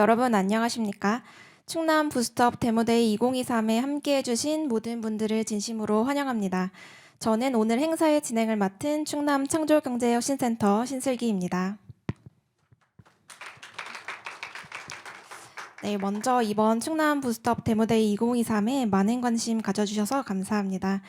여러분 안녕하십니까? 충남 부스트업 데모데이 2023에 함께해 주신 모든 분들을 진심으로 환영합니다. 저는 오늘 행사의 진행을 맡은 충남 창조경제혁신센터 신슬기입니다. 네, 먼저 이번 충남 부스트업 데모데이 2023에 많은 관심 가져주셔서 감사합니다.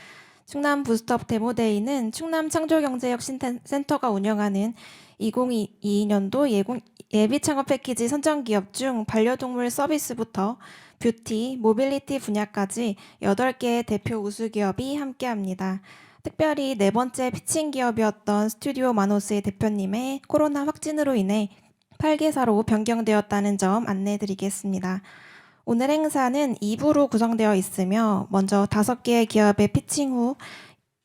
충남 부스트업 데모데이는 충남 창조경제혁신센터가 운영하는 2022년도 예비 창업 패키지 선정 기업 중 반려동물 서비스부터 뷰티, 모빌리티 분야까지 8개의 대표 우수 기업이 함께합니다. 특별히 네 번째 피칭 기업이었던 스튜디오 마노스의 대표님의 코로나 확진으로 인해 8개사로 변경되었다는 점 안내드리겠습니다. 오늘 행사는 2부로 구성되어 있으며 먼저 5개의 기업의 피칭 후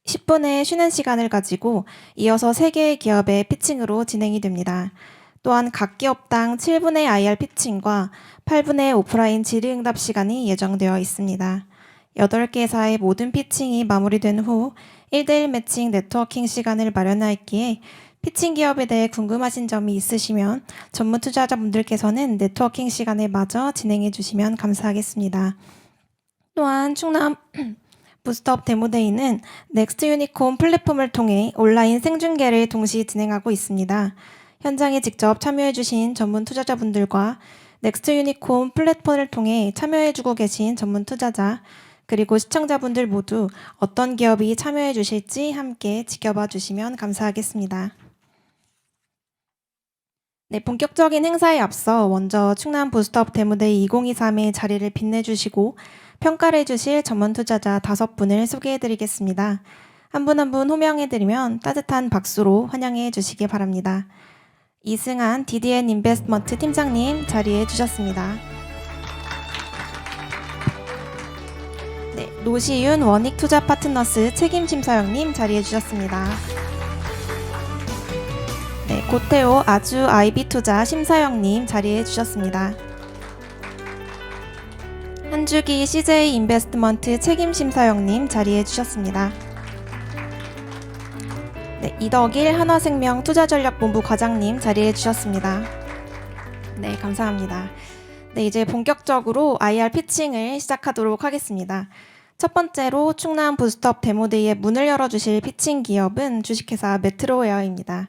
10분의 쉬는 시간을 가지고 이어서 3개의 기업의 피칭으로 진행이 됩니다. 또한 각 기업당 7분의 IR 피칭과 8분의 오프라인 질의응답 시간이 예정되어 있습니다. 8개사의 모든 피칭이 마무리된 후 1대1 매칭 네트워킹 시간을 마련할기에 피칭 기업에 대해 궁금하신 점이 있으시면 전문 투자자분들께서는 네트워킹 시간에 마저 진행해 주시면 감사하겠습니다. 또한 충남 부스트업 데모데이는 넥스트 유니콘 플랫폼을 통해 온라인 생중계를 동시 진행하고 있습니다. 현장에 직접 참여해 주신 전문 투자자분들과 넥스트 유니콘 플랫폼을 통해 참여해 주고 계신 전문 투자자 그리고 시청자분들 모두 어떤 기업이 참여해 주실지 함께 지켜봐 주시면 감사하겠습니다. 네, 본격적인 행사에 앞서 먼저 충남 부스트업 데모데이 2023의 자리를 빛내주시고 평가를 해주실 전문 투자자 5분을 소개해드리겠습니다. 한 분 한 분 호명해드리면 따뜻한 박수로 환영해 주시기 바랍니다. 이승한 DDN 인베스트먼트 팀장님 자리해 주셨습니다. 네, 노시윤 원익 투자 파트너스 책임심사역님 자리해 주셨습니다. 네, 고태호 아주 아이비 투자 심사영님 자리해 주셨습니다. 한주기 CJ 인베스트먼트 책임심사역님 자리해 주셨습니다. 네, 이덕일 한화생명 투자전략본부 과장님 자리해 주셨습니다. 네, 감사합니다. 네, 이제 본격적으로 IR 피칭을 시작하도록 하겠습니다. 첫 번째로 충남 부스트업 데모데이의 문을 열어주실 피칭 기업은 주식회사 메트로웨어입니다.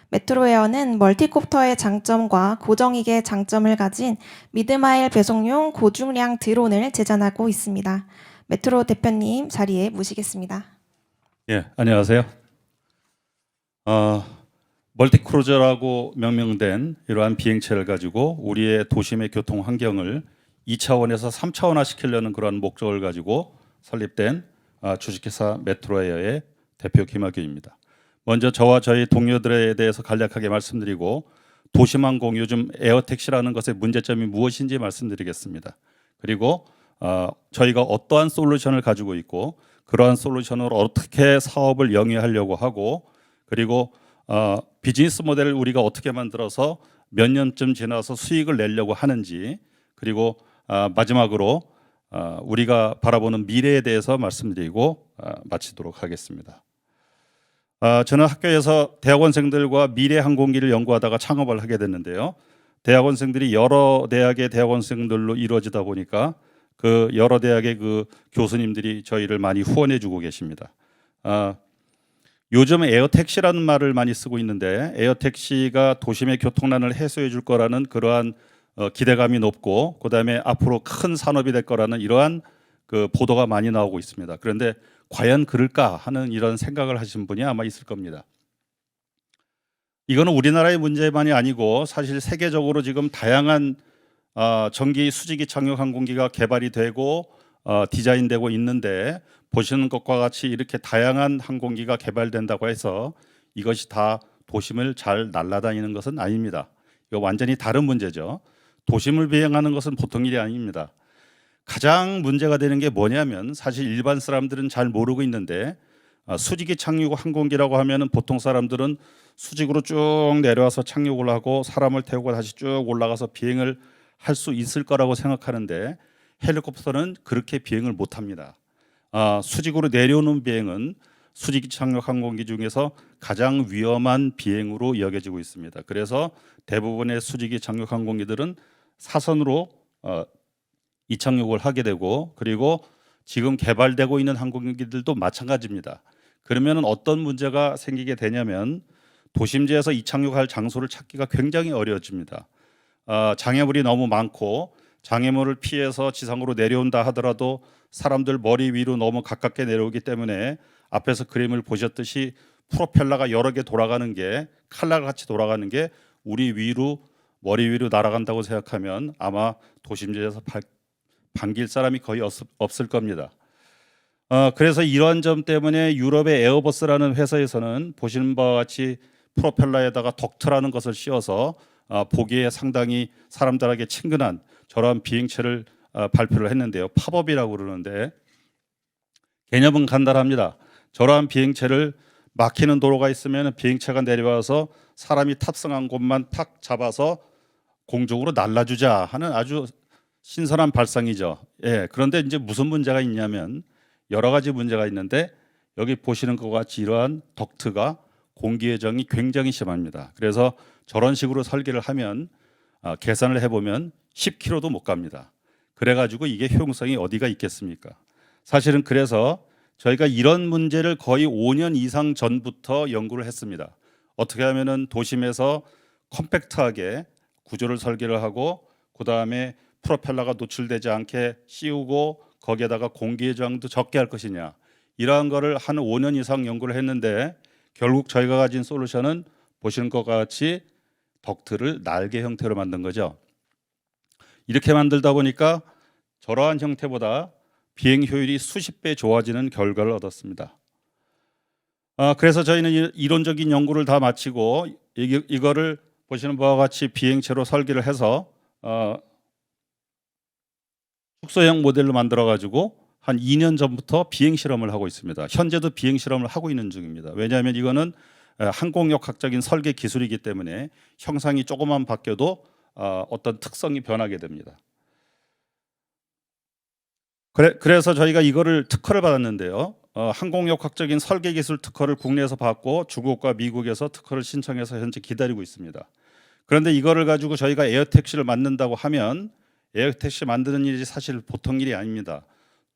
메트로웨어는 멀티콥터의 장점과 고정익의 장점을 가진 미드마일 배송용 고중량 드론을 제작하고 있습니다. 메트로 대표님 자리에 모시겠습니다. 예, 안녕하세요. 멀티크루저라고 명명된 이러한 비행체를 가지고 우리의 도심의 교통 환경을 2차원에서 3차원화 시키려는 그런 목적을 가지고 설립된 주식회사 메트로웨어의 대표 김학규입니다. 먼저 저와 저희 동료들에 대해서 간략하게 말씀드리고 도심항공 요즘 에어택시라는 것의 문제점이 무엇인지 말씀드리겠습니다. 그리고 저희가 어떠한 솔루션을 가지고 있고 그러한 솔루션으로 어떻게 사업을 영위하려고 하고 그리고 비즈니스 모델을 우리가 어떻게 만들어서 몇 년쯤 지나서 수익을 내려고 하는지 그리고 마지막으로 우리가 바라보는 미래에 대해서 말씀드리고 마치도록 하겠습니다. 저는 학교에서 대학원생들과 미래 항공기를 연구하다가 창업을 하게 됐는데요. 대학원생들이 여러 대학의 대학원생들로 이루어지다 보니까 그 여러 대학의 그 교수님들이 저희를 많이 후원해 주고 계십니다. 요즘 에어택시라는 말을 많이 쓰고 있는데 에어택시가 도심의 교통난을 해소해 줄 거라는 그러한 기대감이 높고 그다음에 앞으로 큰 산업이 될 거라는 이러한 그 보도가 많이 나오고 있습니다. 그런데 과연 그럴까 하는 이런 생각을 하신 분이 아마 있을 겁니다. 이거는 우리나라의 문제만이 아니고 사실 세계적으로 지금 다양한 전기 수직이 착륙 항공기가 개발이 되고 디자인되고 있는데 보시는 것과 같이 이렇게 다양한 항공기가 개발된다고 해서 이것이 다 도심을 잘 날아다니는 것은 아닙니다. 이거 완전히 다른 문제죠. 도심을 비행하는 것은 보통 일이 아닙니다. 가장 문제가 되는 게 뭐냐면 사실 일반 사람들은 잘 모르고 있는데 수직이 착륙 항공기라고 하면은 보통 사람들은 수직으로 쭉 내려와서 착륙을 하고 사람을 태우고 다시 쭉 올라가서 비행을 할 수 있을 거라고 생각하는데 헬리콥터는 그렇게 비행을 못 합니다. 수직으로 내려오는 비행은 수직 착륙 항공기 중에서 가장 위험한 비행으로 여겨지고 있습니다. 그래서 대부분의 수직이 착륙 항공기들은 사선으로 이착륙을 하게 되고, 그리고 지금 개발되고 있는 항공기들도 마찬가지입니다. 그러면 어떤 문제가 생기게 되냐면 도심지에서 이착륙할 장소를 찾기가 굉장히 어려워집니다. 장애물이 너무 많고, 장애물을 피해서 지상으로 내려온다 하더라도 사람들 머리 위로 너무 가깝게 내려오기 때문에 앞에서 그림을 보셨듯이 프로펠러가 여러 개 돌아가는 게, 칼날 같이 돌아가는 게 우리 위로, 머리 위로 날아간다고 생각하면 아마 도심지에서 반길 사람이 거의 없을 겁니다. 그래서 이러한 점 때문에 유럽의 에어버스라는 회사에서는 보시는 바와 같이 프로펠러에다가 덕트라는 것을 씌워서 보기에 상당히 사람들에게 친근한 저러한 비행체를 발표를 했는데요. 팝업이라고 그러는데 개념은 간단합니다. 저러한 비행체를 막히는 도로가 있으면 비행체가 내려와서 사람이 탑승한 곳만 탁 잡아서 공중으로 날라주자 하는 아주 신선한 발상이죠. 예, 그런데 이제 무슨 문제가 있냐면 여러 가지 문제가 있는데, 여기 보시는 것 같이 이러한 덕트가 공기 회전이 굉장히 심합니다. 그래서 저런 식으로 설계를 하면 계산을 해보면 10km도 못 갑니다. 그래가지고 이게 효용성이 어디가 있겠습니까? 사실은 그래서 저희가 이런 문제를 거의 5년 이상 전부터 연구를 했습니다. 어떻게 하면은 도심에서 컴팩트하게 구조를 설계를 하고, 그 다음에 프로펠러가 노출되지 않게 씌우고 거기에다가 공기의 저항도 적게 할 것이냐, 이러한 거를 한 5년 이상 연구를 했는데 결국 저희가 가진 솔루션은 보시는 것과 같이 덕트를 날개 형태로 만든 거죠. 이렇게 만들다 보니까 저러한 형태보다 비행 효율이 수십 배 좋아지는 결과를 얻었습니다. 그래서 저희는 이론적인 연구를 다 마치고 이거를 보시는 바와 같이 비행체로 설계를 해서 축소형 모델로 만들어 가지고 한 2년 전부터 비행 실험을 하고 있습니다. 현재도 비행 실험을 하고 있는 중입니다. 왜냐하면 이거는 항공역학적인 설계 기술이기 때문에 형상이 조금만 바뀌어도 어떤 특성이 변하게 됩니다. 그래서 저희가 이거를 특허를 받았는데요. 항공역학적인 설계 기술 특허를 국내에서 받고 중국과 미국에서 특허를 신청해서 현재 기다리고 있습니다. 그런데 이거를 가지고 저희가 에어택시를 만든다고 하면 에어택시 만드는 일이 사실 보통 일이 아닙니다.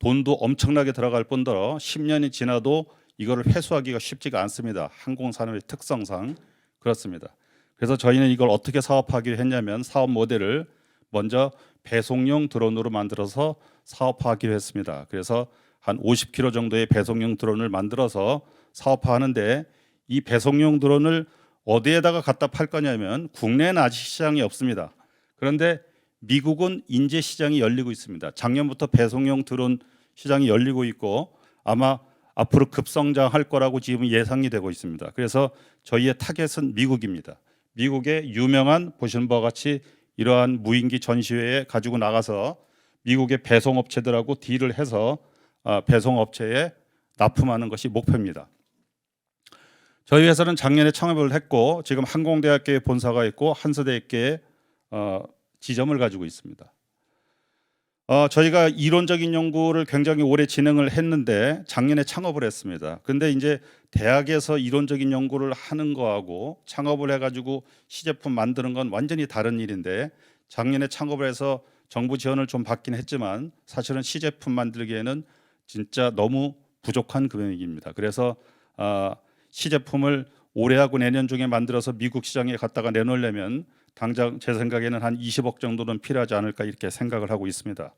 돈도 엄청나게 들어갈 뿐더러 10년이 지나도 이거를 회수하기가 쉽지가 않습니다. 항공산업의 특성상 그렇습니다. 그래서 저희는 이걸 어떻게 사업하기로 했냐면 사업 모델을 먼저 배송용 드론으로 만들어서 사업화하기로 했습니다. 그래서 한 50kg 정도의 배송용 드론을 만들어서 사업화하는데, 이 배송용 드론을 어디에다가 갖다 팔 거냐면 국내에는 아직 시장이 없습니다. 그런데 미국은 인재 시장이 열리고 있습니다. 작년부터 배송용 드론 시장이 열리고 있고 아마 앞으로 급성장할 거라고 지금 예상이 되고 있습니다. 그래서 저희의 타겟은 미국입니다. 미국의 유명한 보시는 바와 같이 이러한 무인기 전시회에 가지고 나가서 미국의 배송업체들하고 딜을 해서 배송업체에 납품하는 것이 목표입니다. 저희 회사는 작년에 창업을 했고 지금 항공대학교에 본사가 있고 한서대학교에 지점을 가지고 있습니다. 저희가 이론적인 연구를 굉장히 오래 진행을 했는데 작년에 창업을 했습니다. 근데 이제 대학에서 이론적인 연구를 하는 거하고 창업을 해가지고 시제품 만드는 건 완전히 다른 일인데, 작년에 창업을 해서 정부 지원을 좀 받긴 했지만 사실은 시제품 만들기에는 진짜 너무 부족한 금액입니다. 그래서 시제품을 올해하고 내년 중에 만들어서 미국 시장에 갖다가 내놓으려면 당장 제 생각에는 한 20억 정도는 필요하지 않을까 이렇게 생각을 하고 있습니다.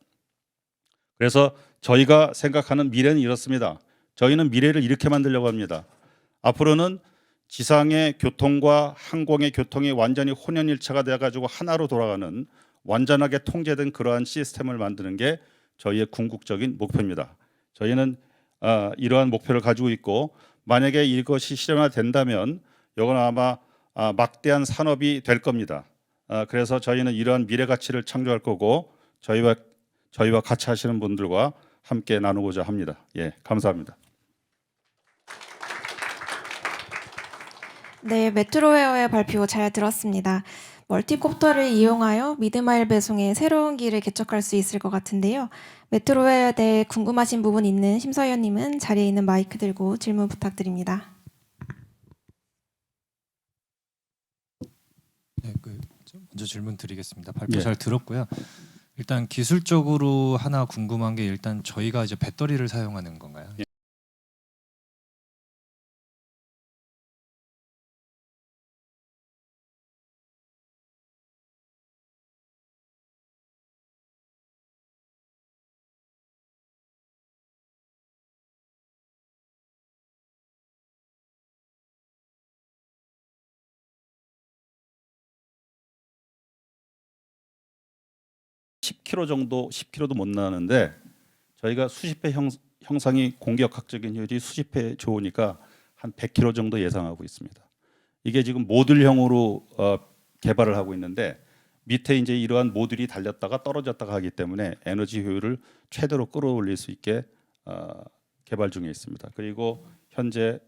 그래서 저희가 생각하는 미래는 이렇습니다. 저희는 미래를 이렇게 만들려고 합니다. 앞으로는 지상의 교통과 항공의 교통이 완전히 혼연일체가 돼가지고 하나로 돌아가는 완전하게 통제된 그러한 시스템을 만드는 게 저희의 궁극적인 목표입니다. 저희는 이러한 목표를 가지고 있고, 만약에 이것이 실현화된다면 이건 아마 막대한 산업이 될 겁니다. 그래서 저희는 이러한 미래 가치를 창조할 거고 저희와 같이 하시는 분들과 함께 나누고자 합니다. 예, 감사합니다. 네, 메트로웨어의 발표 잘 들었습니다. 멀티콥터를 이용하여 미드마일 배송의 새로운 길을 개척할 수 있을 것 같은데요. 메트로웨어에 대해 궁금하신 부분 있는 심사위원님은 자리에 있는 마이크 들고 질문 부탁드립니다. 네, 먼저 질문 드리겠습니다. 발표 예. 잘 들었고요. 일단 기술적으로 하나 궁금한 게 일단 저희가 이제 배터리를 사용하는 건가요? 예. (10kg) 정도, 10kg도 못 나는데 저희가 수십 배 형상이 공격학적인 효율이 수십 배 좋으니까 한 100kg 정도 예상하고 있습니다. 이게 지금 모듈형으로 개발을 하고 있는데 밑에 이제 이러한 모듈이 달렸다가 떨어졌다가 하기 때문에 에너지 효율을 최대로 끌어올릴 수 있게 개발 중에 있습니다. 그리고 현재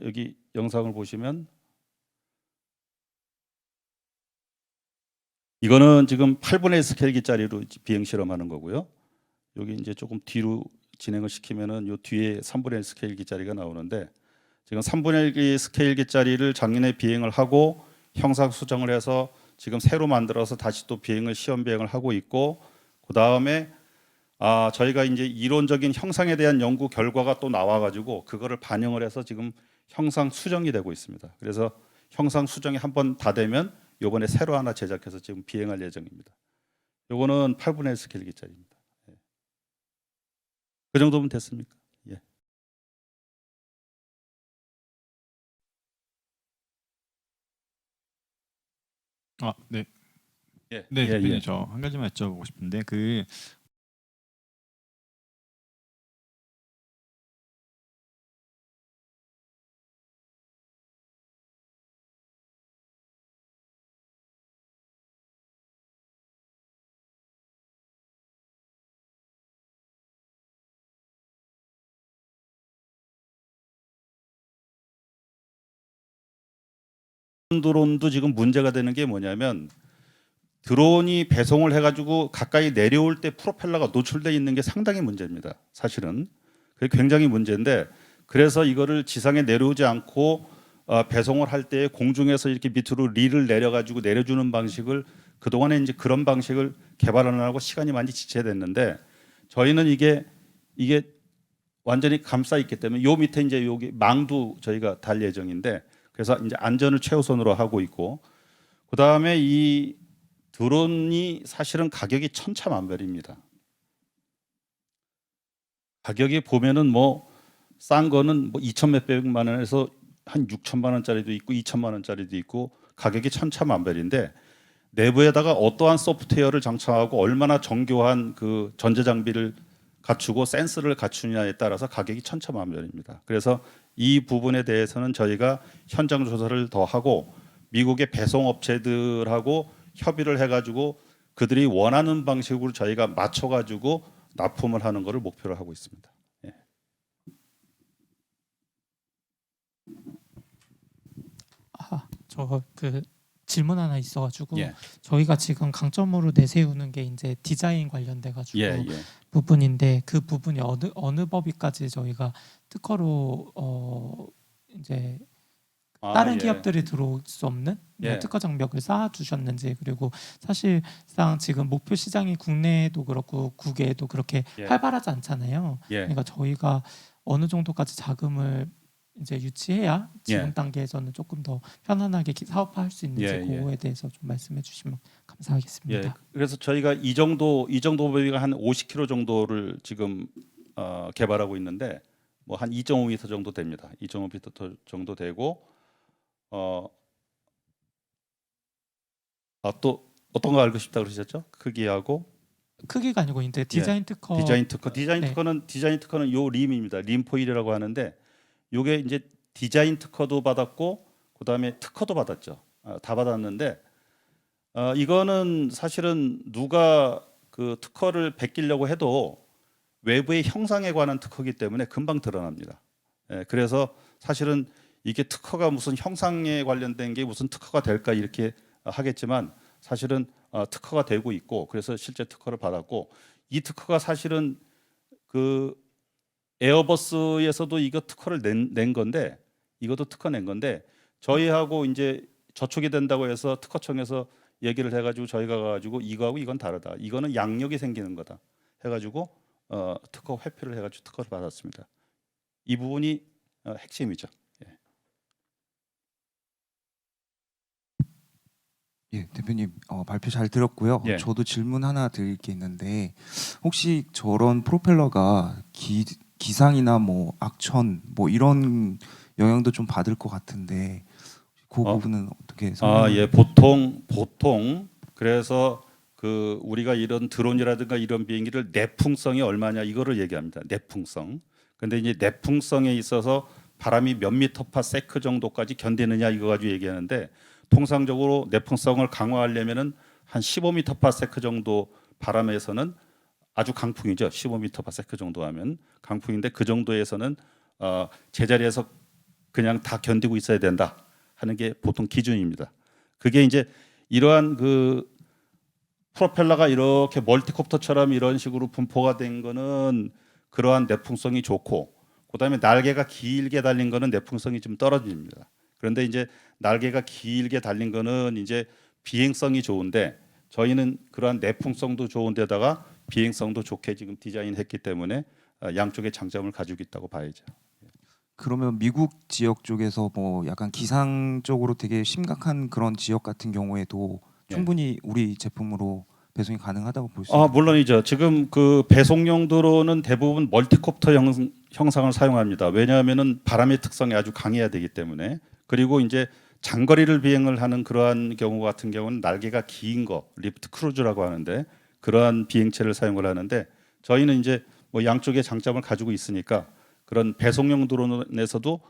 여기 영상을 보시면 이거는 지금 8분의 1 스케일기짜리로 비행 실험하는 거고요. 여기 이제 조금 뒤로 진행을 시키면은 요 뒤에 3분의 1 스케일기짜리가 나오는데 지금 3분의 1 스케일기짜리를 작년에 비행을 하고 형상 수정을 해서 지금 새로 만들어서 다시 또 시험 비행을 하고 있고, 그 다음에 저희가 이제 이론적인 형상에 대한 연구 결과가 또 나와가지고 그거를 반영을 해서 지금 형상 수정이 되고 있습니다. 그래서 형상 수정이 한번 다 되면 요번에 새로 하나 제작해서 지금 비행할 예정입니다. 요거는 8분의 1 스케일기짜리입니다. 그 정도면 됐습니까? 예. 네. 예. 네, 예, 대표님 예. 저 한 가지만 여쭤보고 싶은데 드론도 지금 문제가 되는 게 뭐냐면 드론이 배송을 해가지고 가까이 내려올 때 프로펠러가 노출돼 있는 게 상당히 문제입니다. 사실은 그게 굉장히 문제인데, 그래서 이거를 지상에 내려오지 않고 배송을 할 때 공중에서 이렇게 밑으로 릴을 내려가지고 내려주는 방식을 그동안에 이제 그런 방식을 개발하느라고 시간이 많이 지체됐는데, 저희는 이게 완전히 감싸 있기 때문에 요 밑에 이제 여기 망도 저희가 달 예정인데, 그래서 이제 안전을 최우선으로 하고 있고, 그 다음에 이 드론이 사실은 가격이 천차만별입니다. 가격이 보면은 뭐 싼 거는 뭐 2천 몇백만 원에서 한 6천만 원짜리도 있고 2천만 원짜리도 있고 가격이 천차만별인데, 내부에다가 어떠한 소프트웨어를 장착하고 얼마나 정교한 그 전자 장비를 갖추고 센서를 갖추냐에 따라서 가격이 천차만별입니다. 그래서 이 부분에 대해서는 저희가 현장 조사를 더 하고 미국의 배송 업체들하고 협의를 해가지고 그들이 원하는 방식으로 저희가 맞춰가지고 납품을 하는 것을 목표로 하고 있습니다. 예. 저 그 질문 하나 있어가지고 예. 저희가 지금 강점으로 내세우는 게 이제 디자인 관련돼가지고 예, 예. 부분인데, 그 부분이 어느 법위까지 저희가 특허로 이제 다른 예. 기업들이 들어올 수 없는 예. 특허 장벽을 쌓아주셨는지, 그리고 사실상 지금 목표 시장이 국내에도 그렇고 국외에도 그렇게 예. 활발하지 않잖아요. 예. 그러니까 저희가 어느 정도까지 자금을 이제 유치해야 지금 예. 단계에서는 조금 더 편안하게 사업화할 수 있는지 예, 예. 그거에 대해서 좀 말씀해 주시면 감사하겠습니다. 예. 그래서 저희가 이 정도 범위가 한 50km 정도를 지금 개발하고 있는데 뭐 한 2.5m 정도 됩니다. 2.5m 정도 되고 또 어떤 거 알고 싶다 그러셨죠? 크기하고 크기가 아니고 이제 디자인 특허. 디자인 네. 특허는 요 림입니다. 림 포일이라고 하는데 요게 이제 디자인 특허도 받았고 그다음에 특허도 받았죠. 다 받았는데 이거는 사실은 누가 그 특허를 베끼려고 해도 외부의 형상에 관한 특허이기 때문에 금방 드러납니다. 예, 그래서 사실은 이게 특허가 무슨 형상에 관련된 게 무슨 특허가 될까 이렇게 하겠지만 사실은 특허가 되고 있고, 그래서 실제 특허를 받았고, 이 특허가 사실은 그 에어버스에서도 이거 특허를 낸 건데, 이것도 특허 낸 건데 저희하고 이제 저축이 된다고 해서 특허청에서 얘기를 해가지고 저희가 가가지고 이거하고 이건 다르다. 이거는 양력이 생기는 거다. 해가지고 특허 회피를 해가지고 특허를 받았습니다. 이 부분이 핵심이죠. 예, 대표님 발표 잘 들었고요. 예. 저도 질문 하나 드릴 게 있는데 혹시 저런 프로펠러가 기상이나 뭐 악천 뭐 이런 영향도 좀 받을 것 같은데 그 부분은 어떻게 예, 보통 그래서 그 우리가 이런 드론이라든가 이런 비행기를 내풍성이 얼마냐 이거를 얘기합니다. 내풍성. 근데 이제 내풍성에 있어서 바람이 몇 미터/파 세크 정도까지 견디느냐 이거 가지고 얘기하는데 통상적으로 내풍성을 강화하려면은 한 15미터/파 세크 정도 바람에서는 아주 강풍이죠. 15미터/파 세크 정도 하면 강풍인데 그 정도에서는 제자리에서 그냥 다 견디고 있어야 된다 하는 게 보통 기준입니다. 그게 이제 이러한 그 프로펠러가 이렇게 멀티콥터처럼 이런 식으로 분포가 된 거는 그러한 내풍성이 좋고, 그다음에 날개가 길게 달린 거는 내풍성이 좀 떨어집니다. 그런데 이제 날개가 길게 달린 거는 이제 비행성이 좋은데 저희는 그러한 내풍성도 좋은데다가 비행성도 좋게 지금 디자인했기 때문에 양쪽의 장점을 가지고 있다고 봐야죠. 그러면 미국 지역 쪽에서 뭐 약간 기상 쪽으로 되게 심각한 그런 지역 같은 경우에도 충분히 우리 제품으로 배송이 가능하다고 볼 수 있나요? 물론이죠. 지금 그 배송용 도로는 대부분 멀티콥터 형상을 사용합니다. 왜냐하면은 바람의 특성이 아주 강해야 되기 때문에. 그리고 이제 장거리를 비행을 하는 그러한 경우 같은 경우는 날개가 긴 거, 리프트 크루즈라고 하는데 그러한 비행체를 사용을 하는데 저희는 이제 뭐 양쪽의 장점을 가지고 있으니까 그런 배송용 드론에서도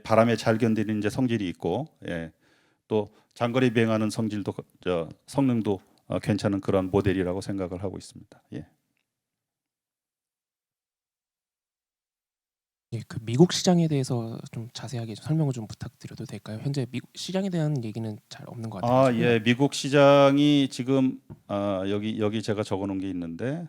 바람에 잘 견디는 이제 성질이 있고, 또 장거리 비행하는 성능도 괜찮은 그런 모델이라고 생각을 하고 있습니다. 예. 예, 그 미국 시장에 대해서 좀 자세하게 설명을 좀 부탁드려도 될까요? 현재 미국 시장에 대한 얘기는 잘 없는 것 같아요. 예, 미국 시장이 지금 여기 제가 적어놓은 게 있는데,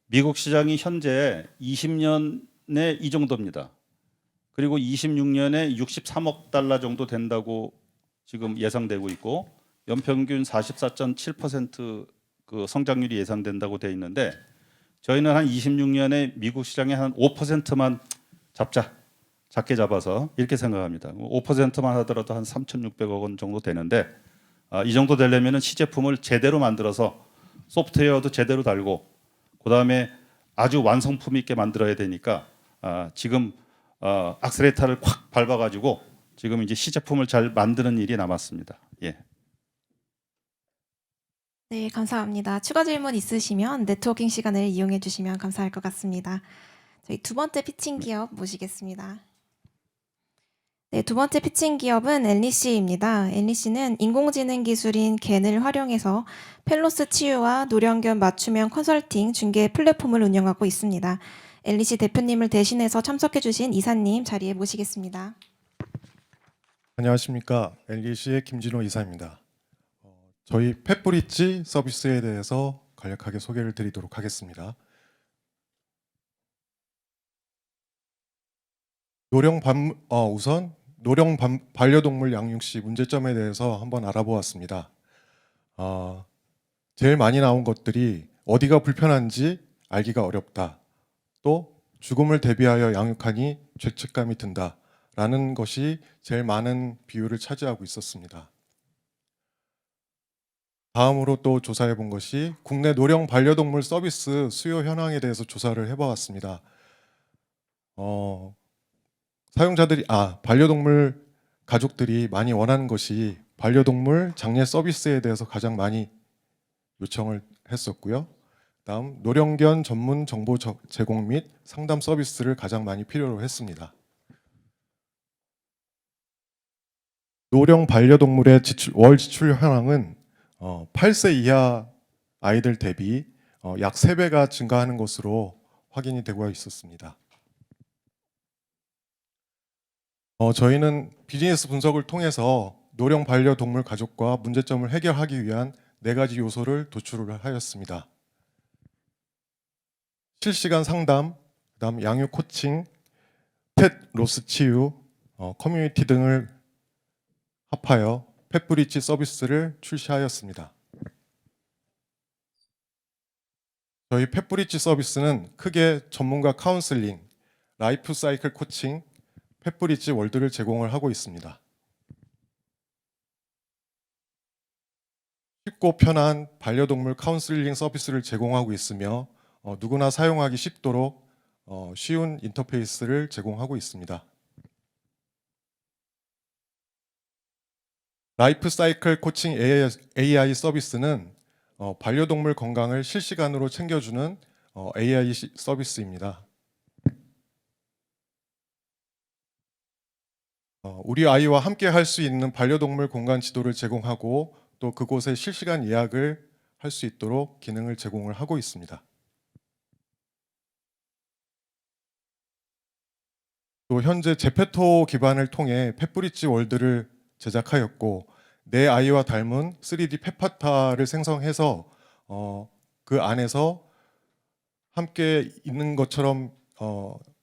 미국 시장이 현재 20년에 이 정도입니다. 그리고 26년에 63억 달러 정도 된다고 지금 예상되고 있고 연평균 44.7% 그 성장률이 예상된다고 돼 있는데 저희는 한 26년에 미국 시장에 한 5%만 작게 잡아서 이렇게 생각합니다. 5%만 하더라도 한 3,600억 원 정도 되는데 이 정도 되려면은 시제품을 제대로 만들어서 소프트웨어도 제대로 달고 그다음에 아주 완성품 있게 만들어야 되니까 지금 악셀레이터를 콱 밟아가지고 지금 이제 시제품을 잘 만드는 일이 남았습니다. 예. 네, 감사합니다. 추가 질문 있으시면 네트워킹 시간을 이용해 주시면 감사할 것 같습니다. 저희 두 번째 피칭 기업 모시겠습니다. 네, 두 번째 피칭 기업은 엘리시입니다. 엘리시는 인공지능 기술인 겐을 활용해서 펠로스 치유와 노령견 맞춤형 컨설팅 중개 플랫폼을 운영하고 있습니다. 엘리시 대표님을 대신해서 참석해 주신 이사님 자리에 모시겠습니다. 안녕하십니까. 엘리시의 김진호 이사입니다. 저희 펫브릿지 서비스에 대해서 간략하게 소개를 드리도록 하겠습니다. 우선 노령 반려동물 양육 시 문제점에 대해서 한번 알아보았습니다. 제일 많이 나온 것들이 어디가 불편한지 알기가 어렵다. 또 죽음을 대비하여 양육하니 죄책감이 든다라는 것이 제일 많은 비율을 차지하고 있었습니다. 다음으로 또 조사해 본 것이 국내 노령 반려동물 서비스 수요 현황에 대해서 조사를 해보았습니다. 반려동물 가족들이 많이 원하는 것이 반려동물 장례 서비스에 대해서 가장 많이 요청을 했었고요. 다음 노령견 전문 정보 제공 및 상담 서비스를 가장 많이 필요로 했습니다. 노령 반려동물의 월 지출 현황은 8세 이하 아이들 대비 약 3배가 증가하는 것으로 확인이 되고 있었습니다. 저희는 비즈니스 분석을 통해서 노령 반려동물 가족과 문제점을 해결하기 위한 4가지 요소를 도출을 하였습니다. 실시간 상담, 그다음 양육 코칭, 스탯 로스 치유, 커뮤니티 등을 합하여 펫브릿지 서비스를 출시하였습니다. 저희 펫브릿지 서비스는 크게 전문가 카운슬링, 라이프 사이클 코칭, 펫브릿지 월드를 제공을 하고 있습니다. 쉽고 편한 반려동물 카운슬링 서비스를 제공하고 있으며 누구나 사용하기 쉽도록 쉬운 인터페이스를 제공하고 있습니다. 라이프 사이클 코칭 AI 서비스는 반려동물 건강을 실시간으로 챙겨주는 AI 서비스입니다. 우리 아이와 함께 할 수 있는 반려동물 공간 지도를 제공하고 또 그곳에 실시간 예약을 할 수 있도록 기능을 제공을 하고 있습니다. 또 현재 제페토 기반을 통해 펫브릿지 월드를 제작하였고 내 아이와 닮은 3D 펫바타를 생성해서 그 안에서 함께 있는 것처럼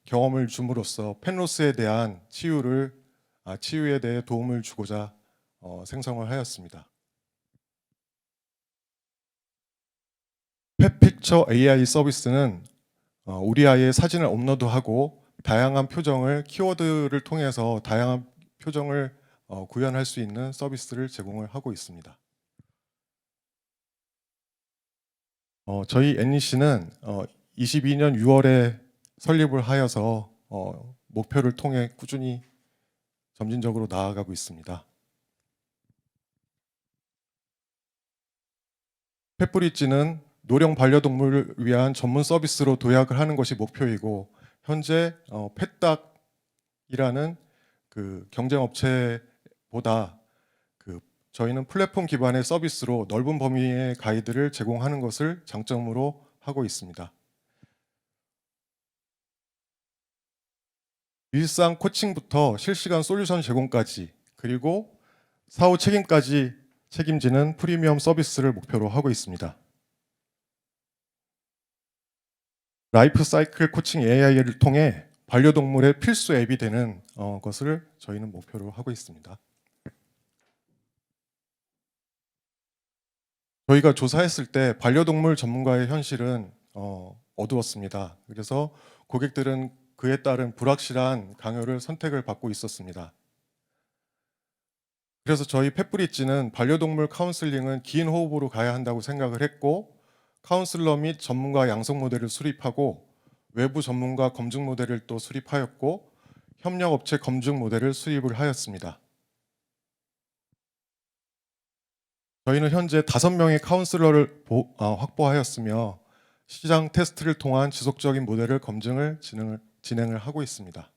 경험을 줌으로써 펫로스에 대한 치유에 대해 도움을 주고자 생성을 하였습니다. 펫픽처 AI 서비스는 우리 아이의 사진을 업로드하고 다양한 표정을 키워드를 통해서 다양한 표정을 구현할 수 있는 서비스를 제공을 하고 있습니다. 저희 NEC는 22년 6월에 설립을 하여서 목표를 통해 꾸준히 점진적으로 나아가고 있습니다. 펫브릿지는 노령 반려동물을 위한 전문 서비스로 도약을 하는 것이 목표이고 현재 펫닥이라는 그 경쟁 업체보다 저희는 플랫폼 기반의 서비스로 넓은 범위의 가이드를 제공하는 것을 장점으로 하고 있습니다. 일상 코칭부터 실시간 솔루션 제공까지 그리고 사후 책임까지 책임지는 프리미엄 서비스를 목표로 하고 있습니다. 라이프 사이클 코칭 AI를 통해 반려동물의 필수 앱이 되는 것을 저희는 목표로 하고 있습니다. 저희가 조사했을 때 반려동물 전문가의 현실은 어두웠습니다. 그래서 고객들은 그에 따른 불확실한 강요를 선택을 받고 있었습니다. 그래서 저희 펫브릿지는 반려동물 카운슬링은 긴 호흡으로 가야 한다고 생각을 했고 카운슬러 및 전문가 양성 모델을 수립하고 외부 전문가 검증 모델을 또 수립하였고 협력업체 검증 모델을 수립을 하였습니다. 저희는 현재 5명의 카운슬러를 확보하였으며 시장 테스트를 통한 지속적인 모델을 검증을 진행을 하고 있습니다.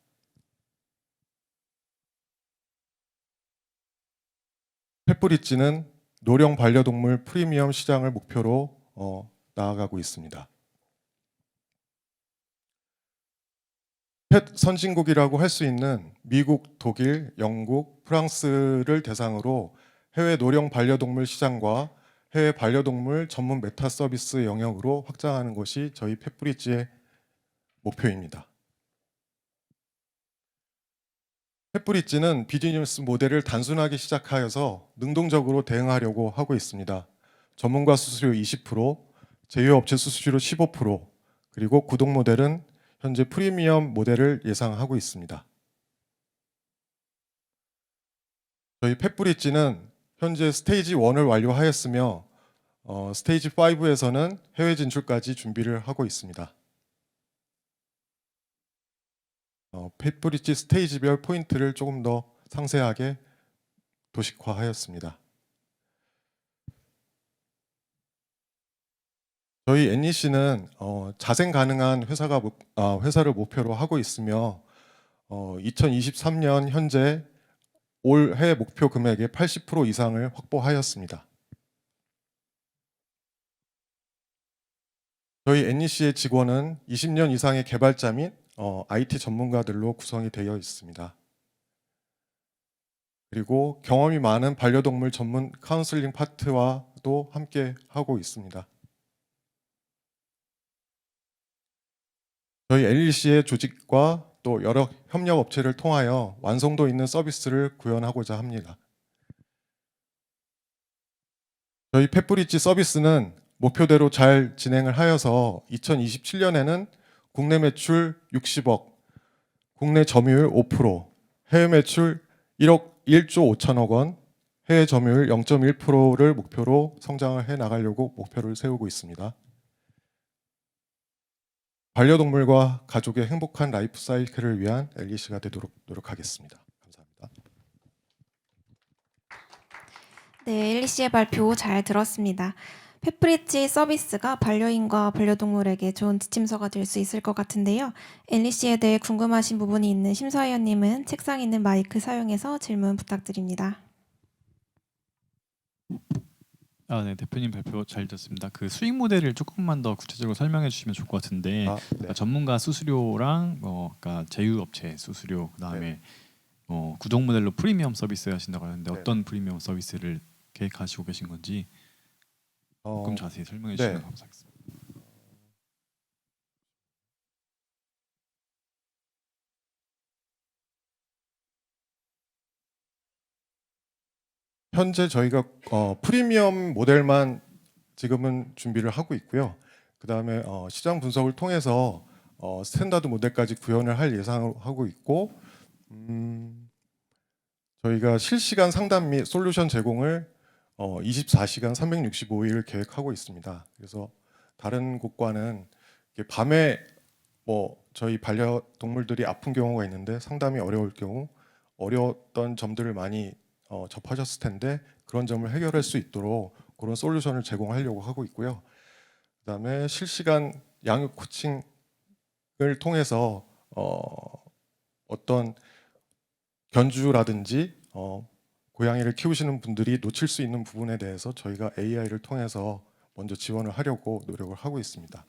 펫브릿지는 노령 반려동물 프리미엄 시장을 목표로 나아가고 있습니다. 펫 선진국이라고 할 수 있는 미국, 독일, 영국, 프랑스를 대상으로 해외 노령 반려동물 시장과 해외 반려동물 전문 메타 서비스 영역으로 확장하는 것이 저희 펫브릿지의 목표입니다. 펫브릿지는 비즈니스 모델을 단순하게 시작하여서 능동적으로 대응하려고 하고 있습니다. 전문가 수수료 20%, 제휴업체 수수료 15%, 그리고 구독 모델은 현재 프리미엄 모델을 예상하고 있습니다. 저희 펫브릿지는 현재 스테이지 1을 완료하였으며 스테이지 5에서는 해외 진출까지 준비를 하고 있습니다. 펫브릿지 스테이지별 포인트를 조금 더 상세하게 도식화하였습니다. 저희 NEC는 자생 가능한 회사를 목표로 하고 있으며 2023년 현재 올해 목표 금액의 80% 이상을 확보하였습니다. 저희 NEC의 직원은 20년 이상의 개발자 및 IT 전문가들로 구성이 되어 있습니다. 그리고 경험이 많은 반려동물 전문 카운슬링 파트와도 함께 하고 있습니다. 저희 NEC의 조직과 또 여러 협력 업체를 통하여 완성도 있는 서비스를 구현하고자 합니다. 저희 펫브릿지 서비스는 목표대로 잘 진행을 하여서 2027년에는 국내 매출 60억, 국내 점유율 5%, 해외 매출 1조 5천억 원, 해외 점유율 0.1%를 목표로 성장을 해 나가려고 목표를 세우고 있습니다. 반려동물과 가족의 행복한 라이프 사이클을 위한 엘리시가 되도록 노력하겠습니다. 감사합니다. 네, 엘리 씨의 발표 잘 들었습니다. 펫브릿지 서비스가 반려인과 반려동물에게 좋은 지침서가 될 수 있을 것 같은데요. 엘리 씨에 대해 궁금하신 부분이 있는 심사위원님은 책상 있는 마이크 사용해서 질문 부탁드립니다. 네, 대표님 발표 잘 듣습니다. 그 수익 모델을 조금만 더 구체적으로 설명해 주시면 좋을 것 같은데, 네. 그러니까 전문가 수수료랑 그러니까 제휴업체 수수료, 그다음에 구독 모델로 프리미엄 서비스 하신다고 하는데 네. 어떤 프리미엄 서비스를 계획하시고 계신 건지 조금 자세히 설명해 주시면 네. 감사하겠습니다. 현재 저희가 프리미엄 모델만 지금은 준비를 하고 있고요. 그 다음에 시장 분석을 통해서 스탠다드 모델까지 구현을 할 예상을 하고 있고, 저희가 실시간 상담 및 솔루션 제공을 24시간 365일 계획하고 있습니다. 그래서 다른 곳과는 이렇게 밤에 저희 반려동물들이 아픈 경우가 있는데 상담이 어려울 경우 어려웠던 점들을 많이 접하셨을 텐데 그런 점을 해결할 수 있도록 그런 솔루션을 제공하려고 하고 있고요. 그다음에 실시간 양육 코칭을 통해서 어떤 견주라든지 고양이를 키우시는 분들이 놓칠 수 있는 부분에 대해서 저희가 AI를 통해서 먼저 지원을 하려고 노력을 하고 있습니다.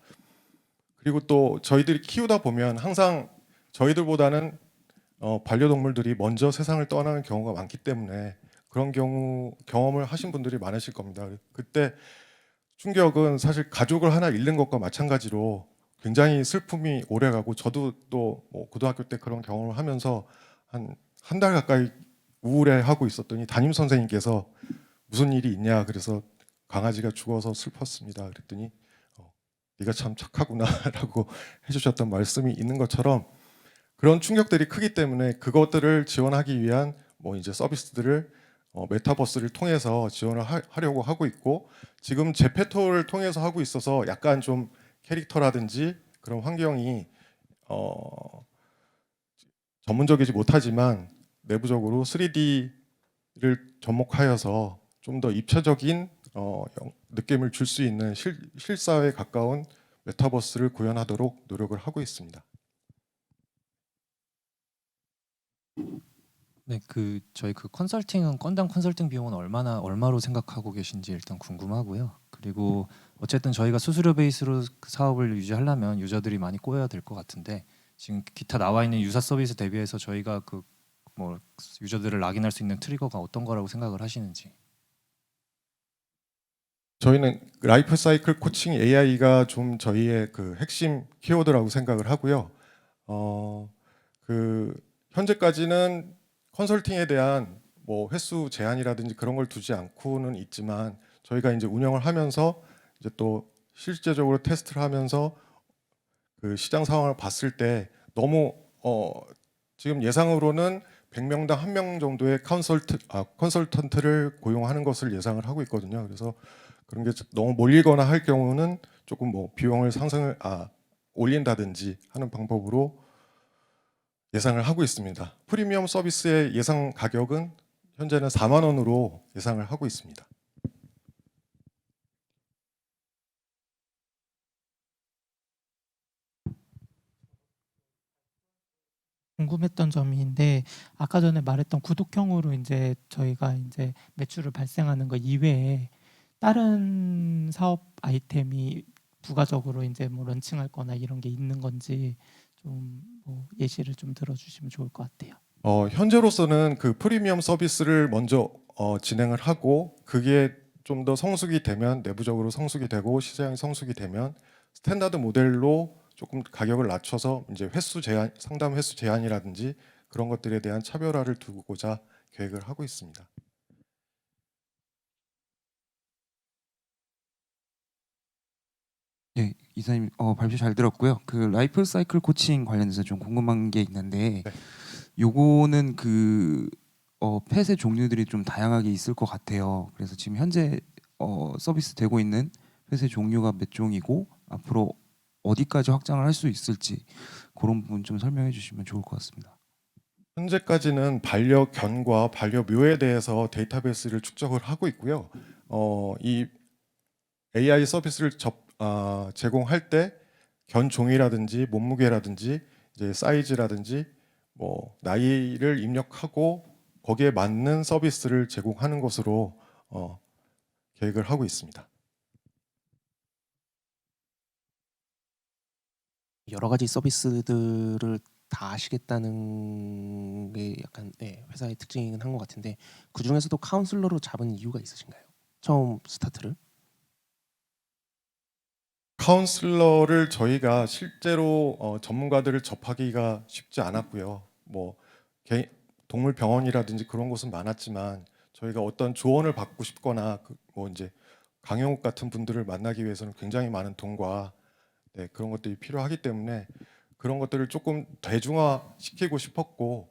그리고 또 저희들이 키우다 보면 항상 저희들보다는 반려동물들이 먼저 세상을 떠나는 경우가 많기 때문에 그런 경우 경험을 하신 분들이 많으실 겁니다. 그때 충격은 사실 가족을 하나 잃는 것과 마찬가지로 굉장히 슬픔이 오래가고, 저도 또 고등학교 때 그런 경험을 하면서 한 달 가까이 우울해하고 있었더니 담임 선생님께서 무슨 일이 있냐, 그래서 강아지가 죽어서 슬펐습니다. 그랬더니 네가 참 착하구나라고 해주셨던 말씀이 있는 것처럼 그런 충격들이 크기 때문에 그것들을 지원하기 위한 이제 서비스들을 메타버스를 통해서 지원을 하려고 하고 있고, 지금 제페토를 통해서 하고 있어서 약간 좀 캐릭터라든지 그런 환경이 전문적이지 못하지만 내부적으로 3D를 접목하여서 좀 더 입체적인 느낌을 줄 수 있는 실사회에 가까운 메타버스를 구현하도록 노력을 하고 있습니다. 네, 저희 컨설팅은 건당 컨설팅 비용은 얼마로 생각하고 계신지 일단 궁금하고요. 그리고 어쨌든 저희가 수수료 베이스로 그 사업을 유지하려면 유저들이 많이 꼬여야 될 것 같은데, 지금 기타 나와 있는 유사 서비스 대비해서 저희가 유저들을 락인할 수 있는 트리거가 어떤 거라고 생각을 하시는지. 저희는 라이프 사이클 코칭 AI가 좀 저희의 그 핵심 키워드라고 생각을 하고요. 현재까지는 컨설팅에 대한 횟수 제한이라든지 그런 걸 두지 않고는 있지만, 저희가 이제 운영을 하면서 이제 또 실제적으로 테스트를 하면서 그 시장 상황을 봤을 때 너무 지금 예상으로는 100명당 1명 정도의 컨설턴트를 고용하는 것을 예상을 하고 있거든요. 그래서 그런 게 너무 몰리거나 할 경우는 조금 비용을 올린다든지 하는 방법으로 예상을 하고 있습니다. 프리미엄 서비스의 예상 가격은 현재는 4만 원으로 예상을 하고 있습니다. 궁금했던 점인데, 아까 전에 말했던 구독형으로 이제 저희가 이제 매출을 발생하는 거 이외에 다른 사업 아이템이 부가적으로 이제 런칭할 거나 이런 게 있는 건지 좀 예시를 좀 들어주시면 좋을 것 같아요. 현재로서는 그 프리미엄 서비스를 먼저 진행을 하고, 그게 좀 더 성숙이 되면, 내부적으로 성숙이 되고 시장이 성숙이 되면 스탠다드 모델로 조금 가격을 낮춰서 이제 횟수 제한, 상담 횟수 제한이라든지 그런 것들에 대한 차별화를 두고자 계획을 하고 있습니다. 네, 이사님 발표 잘 들었고요. 그 라이프 사이클 코칭 관련해서 좀 궁금한 게 있는데, 네. 요거는 그 펫의 종류들이 좀 다양하게 있을 것 같아요. 그래서 지금 현재 서비스 되고 있는 펫의 종류가 몇 종이고 앞으로 어디까지 확장을 할 수 있을지 그런 부분 좀 설명해 주시면 좋을 것 같습니다. 현재까지는 반려견과 반려묘에 대해서 데이터베이스를 축적을 하고 있고요. 이 AI 서비스를 제공할 때 견 종이라든지 몸무게라든지 이제 사이즈라든지 뭐 나이를 입력하고 거기에 맞는 서비스를 제공하는 것으로 계획을 하고 있습니다. 여러 가지 서비스들을 다 하시겠다는 게 약간 회사의 특징이긴 한 것 같은데 그 중에서도 카운슬러로 잡은 이유가 있으신가요? 처음 스타트를? 카운슬러를 저희가 실제로 전문가들을 접하기가 쉽지 않았고요. 뭐 동물 병원이라든지 그런 곳은 많았지만 저희가 어떤 조언을 받고 싶거나 뭐 이제 강영욱 같은 분들을 만나기 위해서는 굉장히 많은 돈과 그런 것들이 필요하기 때문에 그런 것들을 조금 대중화 시키고 싶었고,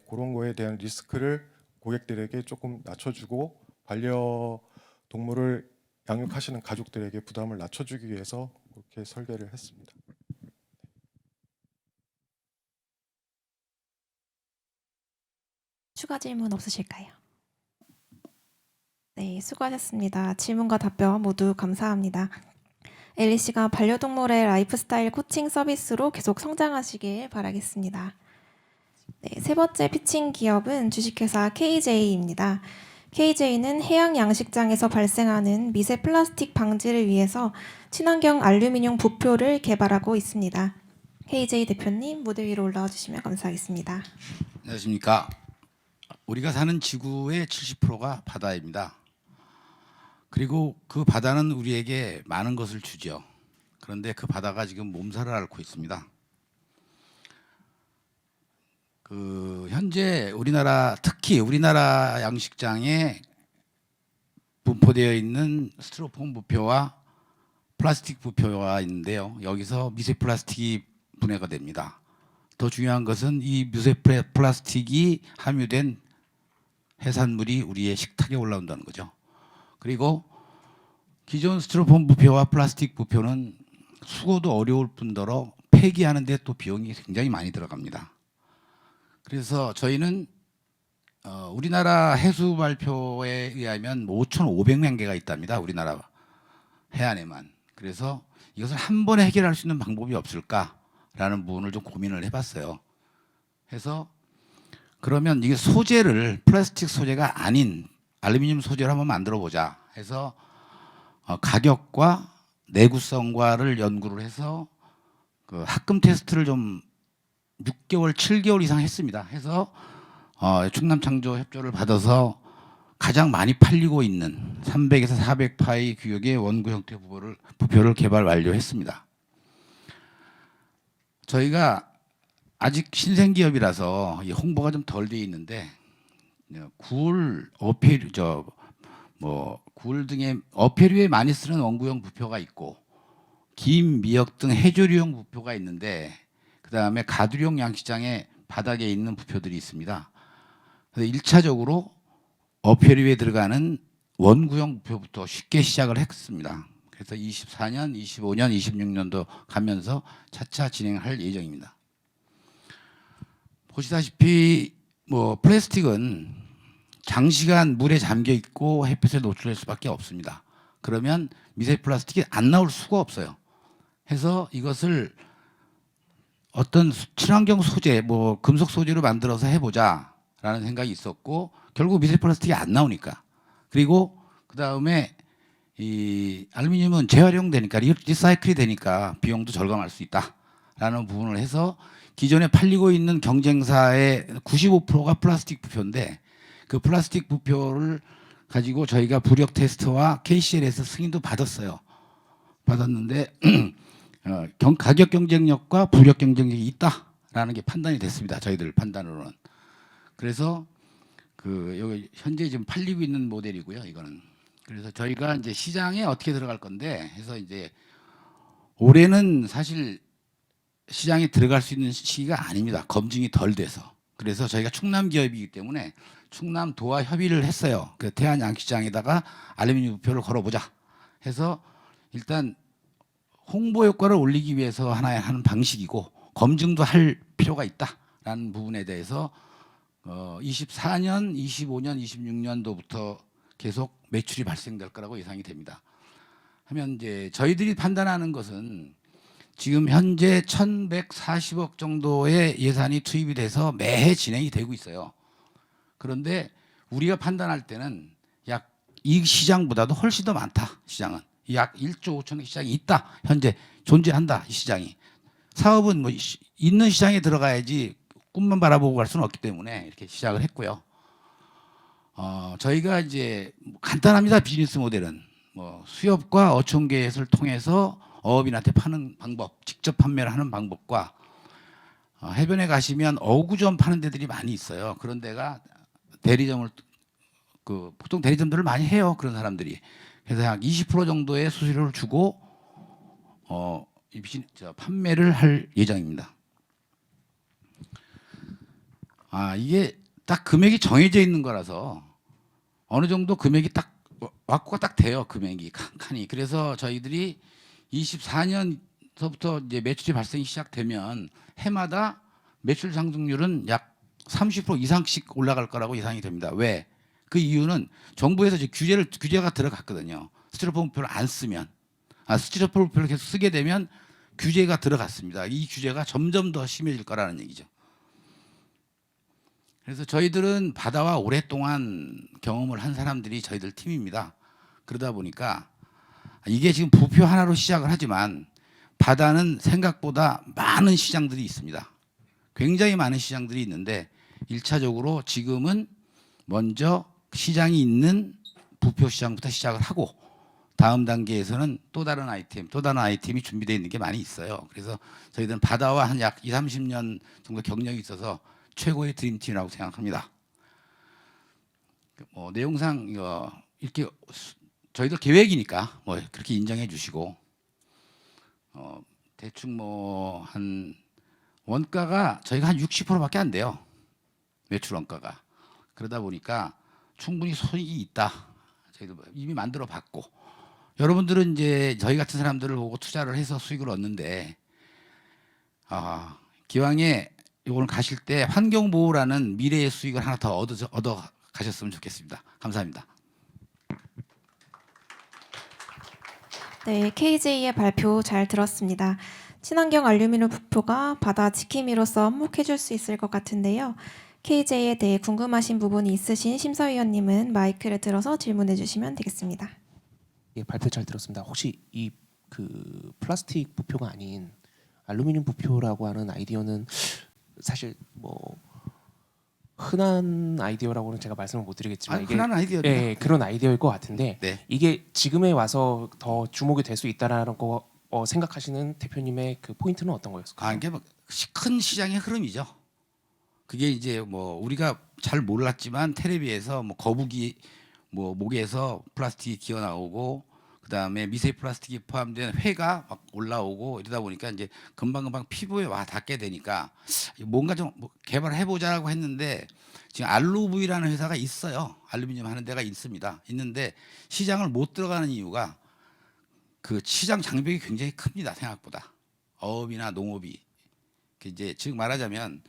그런 거에 대한 리스크를 고객들에게 조금 낮춰주고 반려동물을 양육하시는 가족들에게 부담을 낮춰주기 위해서 그렇게 설계를 했습니다. 추가 질문 없으실까요? 네, 수고하셨습니다. 질문과 답변 모두 감사합니다. 앨리씨가 반려동물의 라이프스타일 코칭 서비스로 계속 성장하시길 바라겠습니다. 네, 세 번째 피칭 기업은 주식회사 KJ입니다. KJ는 해양 양식장에서 발생하는 미세 플라스틱 방지를 위해서 친환경 알루미늄 부표를 개발하고 있습니다. KJ 대표님 무대 위로 올라와 주시면 감사하겠습니다. 안녕하십니까. 우리가 사는 지구의 70%가 바다입니다. 그리고 그 바다는 우리에게 많은 것을 주죠. 그런데 그 바다가 지금 몸살을 앓고 있습니다. 현재 특히 우리나라 양식장에 분포되어 있는 스티로폼 부표와 플라스틱 부표가 있는데요. 여기서 미세 플라스틱이 분해가 됩니다. 더 중요한 것은 이 미세 플라스틱이 함유된 해산물이 우리의 식탁에 올라온다는 거죠. 그리고 기존 스티로폼 부표와 플라스틱 부표는 수거도 어려울 뿐더러 폐기하는 데 또 비용이 굉장히 많이 들어갑니다. 그래서 저희는 우리나라 해수 발표에 의하면 5,500만 개가 있답니다. 우리나라 해안에만. 그래서 이것을 한 번에 해결할 수 있는 방법이 없을까라는 부분을 좀 고민을 해봤어요. 해서 그러면 이게 소재를 플라스틱 소재가 아닌 알루미늄 소재를 한번 만들어 보자 해서 가격과 내구성과를 연구를 해서 그 합금 테스트를 좀 6개월, 7개월 이상 했습니다. 해서 충남창조 협조를 받아서 가장 많이 팔리고 있는 300에서 400파이 규격의 원구 형태 부표를 개발 완료했습니다. 저희가 아직 신생 기업이라서 홍보가 좀 덜 돼 있는데 굴, 굴 등의 어패류에 많이 쓰는 원구형 부표가 있고 김, 미역 등 해조류형 부표가 있는데 그다음에 가두리용 양식장의 바닥에 있는 부표들이 있습니다. 그래서 1차적으로 어패류에 들어가는 원구형 부표부터 쉽게 시작을 했습니다. 그래서 24년, 25년, 26년도 가면서 차차 진행할 예정입니다. 보시다시피 플라스틱은 장시간 물에 잠겨 있고 햇빛에 노출될 수밖에 없습니다. 그러면 미세 플라스틱이 안 나올 수가 없어요. 해서 이것을 어떤 친환경 소재, 금속 소재로 만들어서 해보자라는 생각이 있었고 결국 미세 플라스틱이 안 나오니까. 그리고 그 다음에 이 알루미늄은 재활용되니까 리사이클이 되니까 비용도 절감할 수 있다라는 부분을 해서 기존에 팔리고 있는 경쟁사의 95%가 플라스틱 부표인데 그 플라스틱 부표를 가지고 저희가 부력 테스트와 KCL에서 승인도 받았어요. 받았는데 가격 경쟁력과 부력 경쟁력이 있다라는 게 판단이 됐습니다. 저희들 판단으로는. 그래서 여기 현재 지금 팔리고 있는 모델이고요. 이거는. 그래서 저희가 이제 시장에 어떻게 들어갈 건데 해서 이제 올해는 사실 시장에 들어갈 수 있는 시기가 아닙니다. 검증이 덜 돼서. 그래서 저희가 충남 기업이기 때문에 충남도와 협의를 했어요. 그 태안 양시장에다가 알루미늄 부표를 걸어보자 해서 일단 홍보 효과를 올리기 위해서 하는 방식이고 검증도 할 필요가 있다라는 부분에 대해서 24년, 25년, 26년도부터 계속 매출이 발생될 거라고 예상이 됩니다. 하면 이제 저희들이 판단하는 것은 지금 현재 1,140억 정도의 예산이 투입이 돼서 매해 진행이 되고 있어요. 그런데 우리가 판단할 때는 약 이 시장보다도 훨씬 더 많다. 시장은 약 1조 5천억 시장이 있다. 현재 존재한다. 이 시장이. 사업은 뭐 있는 시장에 들어가야지 꿈만 바라보고 갈 수는 없기 때문에 이렇게 시작을 했고요. 저희가 이제 간단합니다. 비즈니스 모델은 뭐 수협과 어촌계획을 통해서 어업인한테 파는 방법, 직접 판매를 하는 방법과 해변에 가시면 어구점 파는 데들이 많이 있어요. 그런 데가 대리점을 보통 대리점들을 많이 해요. 그런 사람들이. 그래서 약 20% 정도의 수수료를 주고 판매를 할 예정입니다. 이게 딱 금액이 정해져 있는 거라서 어느 정도 금액이 딱 확보가 딱 돼요. 금액이 칸칸이. 그래서 저희들이 24년서부터 이제 매출이 발생이 시작되면 해마다 매출 상승률은 약 30% 이상씩 올라갈 거라고 예상이 됩니다. 왜? 그 이유는 정부에서 이제 규제가 들어갔거든요. 스티로폼 부표를 안 쓰면 스티로폼 부표를 계속 쓰게 되면 규제가 들어갔습니다. 이 규제가 점점 더 심해질 거라는 얘기죠. 그래서 저희들은 바다와 오랫동안 경험을 한 사람들이 저희들 팀입니다. 그러다 보니까 이게 지금 부표 하나로 시작을 하지만 바다는 생각보다 많은 시장들이 있습니다. 굉장히 많은 시장들이 있는데 1차적으로 지금은 먼저 시장이 있는 부표 시장부터 시작을 하고 다음 단계에서는 또 다른 아이템이 준비되어 있는 게 많이 있어요. 그래서 저희들은 바다와 한 약 20, 30년 정도 경력이 있어서 최고의 드림팀이라고 생각합니다. 내용상 이렇게 저희들 계획이니까 그렇게 인정해 주시고 대충 한 원가가 저희가 한 60%밖에 안 돼요. 매출 원가가. 그러다 보니까 충분히 손익이 있다. 저희도 이미 만들어 봤고 여러분들은 이제 저희 같은 사람들을 보고 투자를 해서 수익을 얻는데 기왕에 오늘 가실 때 환경보호라는 미래의 수익을 하나 더 얻어 가셨으면 좋겠습니다. 감사합니다. 네, KJ의 발표 잘 들었습니다. 친환경 알루미늄 부표가 바다 지킴이로서 한몫해 줄 수 있을 것 같은데요. KJ에 대해 궁금하신 부분이 있으신 심사위원님은 마이크를 들어서 질문해 주시면 되겠습니다. 예, 발표 잘 들었습니다. 혹시 이 플라스틱 부표가 아닌 알루미늄 부표라고 하는 아이디어는 사실 흔한 아이디어라고는 제가 말씀을 못 드리겠지만 이게 흔한 아이디어죠. 예, 그런 아이디어일 것 같은데 네. 이게 지금에 와서 더 주목이 될 수 있다라는 거 생각하시는 대표님의 그 포인트는 어떤 거였을까요? 이게 큰 시장의 흐름이죠. 그게 이제 우리가 잘 몰랐지만 텔레비에서 거북이 목에서 플라스틱이 기어 나오고 그다음에 미세 플라스틱이 포함된 회가 막 올라오고 이러다 보니까 이제 금방금방 피부에 와 닿게 되니까 뭔가 좀 개발해 보자라고 했는데 지금 알루브이라는 회사가 있어요. 알루미늄 하는 데가 있습니다. 있는데 시장을 못 들어가는 이유가 그 시장 장벽이 굉장히 큽니다. 생각보다 어업이나 농업이 이제 즉 말하자면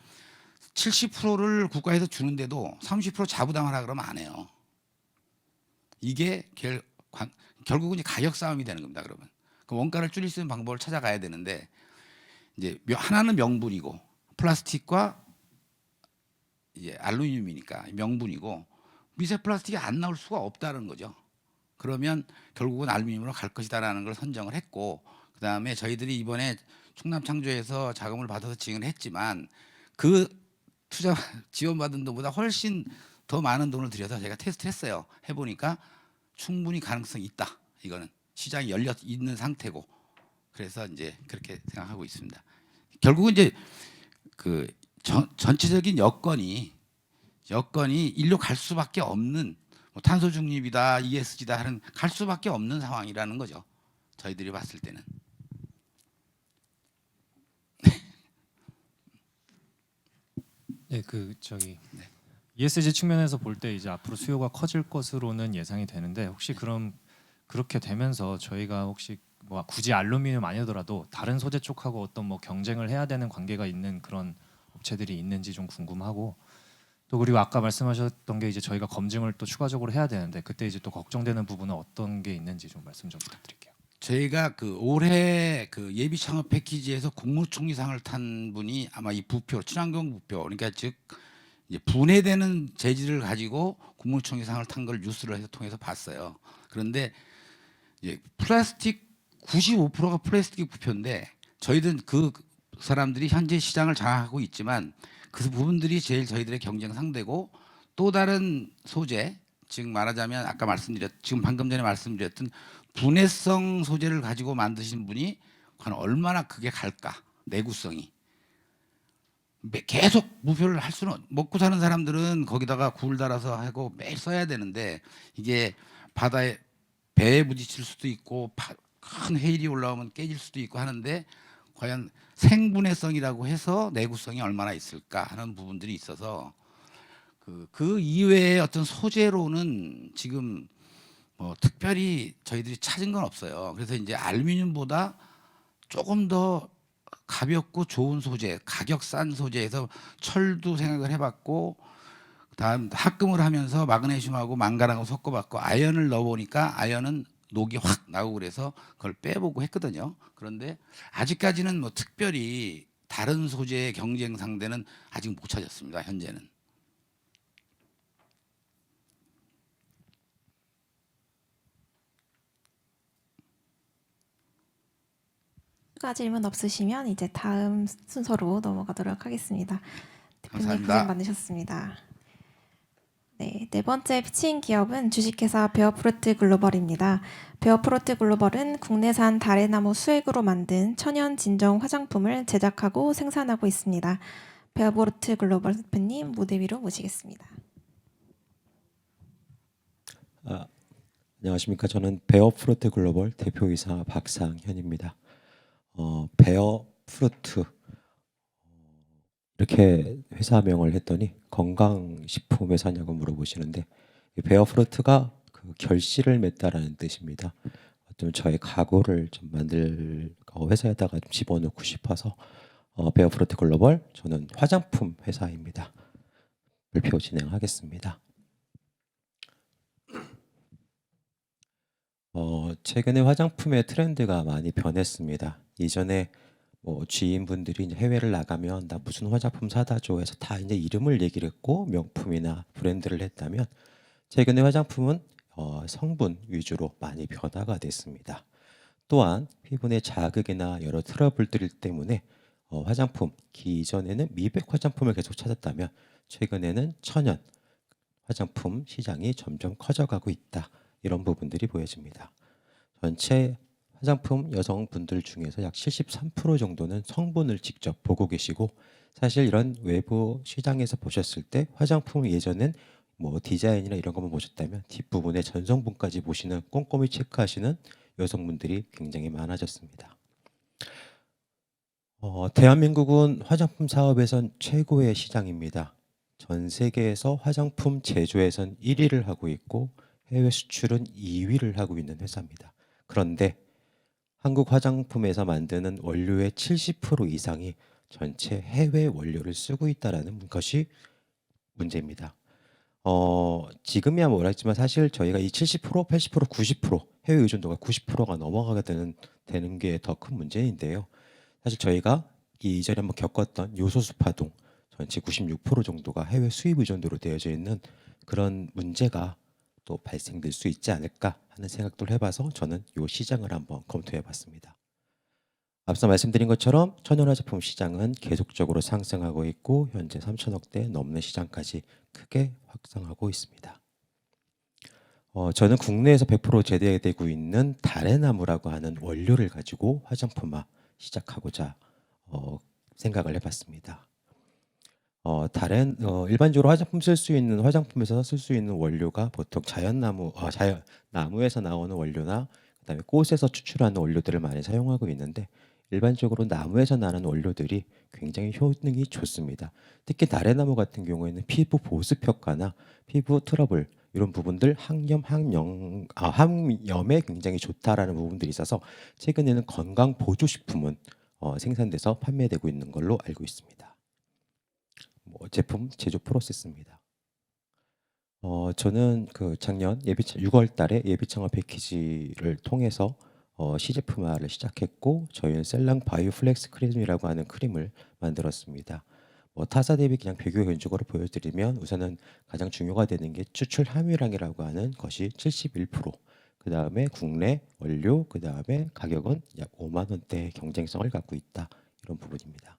70%를 국가에서 주는데도 30% 자부담하라 그러면 안 해요. 이게 결국은 이제 가격 싸움이 되는 겁니다. 그러면 그 원가를 줄일 수 있는 방법을 찾아가야 되는데 이제 하나는 명분이고 플라스틱과 이제 알루미늄이니까 명분이고 미세 플라스틱이 안 나올 수가 없다는 거죠. 그러면 결국은 알루미늄으로 갈 것이다라는 걸 선정을 했고 그다음에 저희들이 이번에 충남 창조에서 자금을 받아서 진행을 했지만 그 투자 지원받은 돈보다 훨씬 더 많은 돈을 들여서 제가 테스트를 했어요. 해보니까 충분히 가능성이 있다. 이거는 시장이 열려 있는 상태고 그래서 이제 그렇게 생각하고 있습니다. 결국은 이제 그 전체적인 여건이 일로 갈 수밖에 없는 뭐 탄소 중립이다, ESG다 하는 갈 수밖에 없는 상황이라는 거죠. 저희들이 봤을 때는. 네, ESG 측면에서 볼 때 이제 앞으로 수요가 커질 것으로는 예상이 되는데 혹시 그럼 그렇게 되면서 저희가 혹시 뭐 굳이 알루미늄 아니더라도 다른 소재 쪽하고 어떤 뭐 경쟁을 해야 되는 관계가 있는 그런 업체들이 있는지 좀 궁금하고 또 그리고 아까 말씀하셨던 게 이제 저희가 검증을 또 추가적으로 해야 되는데 그때 이제 또 걱정되는 부분은 어떤 게 있는지 좀 말씀 좀 부탁드릴게요. 저희가 그 올해 그 예비 창업 패키지에서 국무총리상을 탄 분이 아마 이 부표 친환경 부표 그러니까 즉 이제 분해되는 재질을 가지고 국무총리상을 탄 걸 뉴스를 해서 통해서 봤어요. 그런데 이제 플라스틱 95%가 플라스틱 부표인데 저희들은 그 사람들이 현재 시장을 장악하고 있지만 그 부분들이 제일 저희들의 경쟁 상대고 또 다른 소재 즉 말하자면 아까 지금 방금 전에 말씀드렸던 분해성 소재를 가지고 만드신 분이 과연 얼마나 크게 갈까 내구성이 계속 무표를 할 수는 먹고 사는 사람들은 거기다가 굴 달아서 하고 매일 써야 되는데 이게 바다에 배에 부딪힐 수도 있고 큰 해일이 올라오면 깨질 수도 있고 하는데 과연 생분해성이라고 해서 내구성이 얼마나 있을까 하는 부분들이 있어서 그 이외의 어떤 소재로는 지금 뭐 특별히 저희들이 찾은 건 없어요. 그래서 이제 알루미늄보다 조금 더 가볍고 좋은 소재, 가격 싼 소재에서 철도 생각을 해봤고 그다음 합금을 하면서 마그네슘하고 망간하고 섞어봤고 아연을 넣어보니까 아연은 녹이 확 나고 그래서 그걸 빼보고 했거든요. 그런데 아직까지는 뭐 특별히 다른 소재의 경쟁 상대는 아직 못 찾았습니다. 현재는. 추가 질문 없으시면 이제 다음 순서로 넘어가도록 하겠습니다. 대표님 감사합니다. 고생 많으셨습니다. 네, 네 번째 피치인 기업은 주식회사 베어프루트 글로벌입니다. 베어프루트 글로벌은 국내산 다래나무 수액으로 만든 천연 진정 화장품을 제작하고 생산하고 있습니다. 베어프루트 글로벌 대표님 무대 위로 모시겠습니다. 안녕하십니까. 저는 베어프루트 글로벌 대표이사 박상현입니다. 베어프루트 이렇게 회사명을 했더니 건강식품 회사냐고 물어보시는데 이 베어프루트가 그 결실을 맺다라는 뜻입니다. 좀 저의 각오를 좀 회사에다가 좀 집어넣고 싶어서 베어프루트 글로벌 저는 화장품 회사입니다. 발표 진행하겠습니다. 최근에 화장품의 트렌드가 많이 변했습니다. 이전에 뭐 지인분들이 이제 해외를 나가면 나 무슨 화장품 사다 줘 해서 다 이제 이름을 얘기를 했고 명품이나 브랜드를 했다면 최근에 화장품은 성분 위주로 많이 변화가 됐습니다. 또한 피부 내 자극이나 여러 트러블들 때문에 화장품 기존에는 미백 화장품을 계속 찾았다면 최근에는 천연 화장품 시장이 점점 커져가고 있다. 이런 부분들이 보여집니다. 전체 화장품 여성분들 중에서 약 73% 정도는 성분을 직접 보고 계시고 사실 이런 외부 시장에서 보셨을 때 화장품 예전엔 뭐 디자인이나 이런 것만 보셨다면 뒷부분에 전성분까지 보시는 꼼꼼히 체크하시는 여성분들이 굉장히 많아졌습니다. 대한민국은 화장품 사업에선 최고의 시장입니다. 전 세계에서 화장품 제조에선 1위를 하고 있고 해외 수출은 2위를 하고 있는 회사입니다. 그런데 한국 화장품에서 만드는 원료의 70% 이상이 전체 해외 원료를 쓰고 있다는 것이 문제입니다. 지금이야 뭐라 했지만 사실 저희가 이 70%, 80%, 90% 해외 의존도가 90%가 넘어가게 되는 게 더 큰 문제인데요. 사실 저희가 이전에 한번 겪었던 요소수 파동 전체 96% 정도가 해외 수입 의존도로 되어져 있는 그런 문제가 또 발생될 수 있지 않을까 하는 생각도 해봐서 저는 이 시장을 한번 검토해봤습니다. 앞서 말씀드린 것처럼 천연화장품 시장은 계속적으로 상승하고 있고 현재 3천억대 넘는 시장까지 크게 확장하고 있습니다. 저는 국내에서 100% 제대되고 있는 다래나무라고 하는 원료를 가지고 화장품화 시작하고자 생각을 해봤습니다. 일반적으로 화장품 쓸 수 있는 화장품에서 쓸 수 있는 원료가 보통 나무에서 나오는 원료나 그다음에 꽃에서 추출하는 원료들을 많이 사용하고 있는데 일반적으로 나무에서 나는 원료들이 굉장히 효능이 좋습니다. 특히 다래나무 같은 경우에는 피부 보습 효과나 피부 트러블 이런 부분들 항염에 굉장히 좋다라는 부분들이 있어서 최근에는 건강 보조 식품은 생산돼서 판매되고 있는 걸로 알고 있습니다. 제품 제조 프로세스입니다. 저는 그 작년 6월 달에 예비창업 패키지를 통해서 시제품화를 시작했고 저희는 셀랑 바이오플렉스 크림이라고 하는 크림을 만들었습니다. 타사 대비 그냥 비교 견적으로 보여드리면 우선은 가장 중요가 되는 게 추출 함유량이라고 하는 것이 71%, 그 다음에 국내 원료, 그 다음에 가격은 약 5만 원대의 경쟁성을 갖고 있다 이런 부분입니다.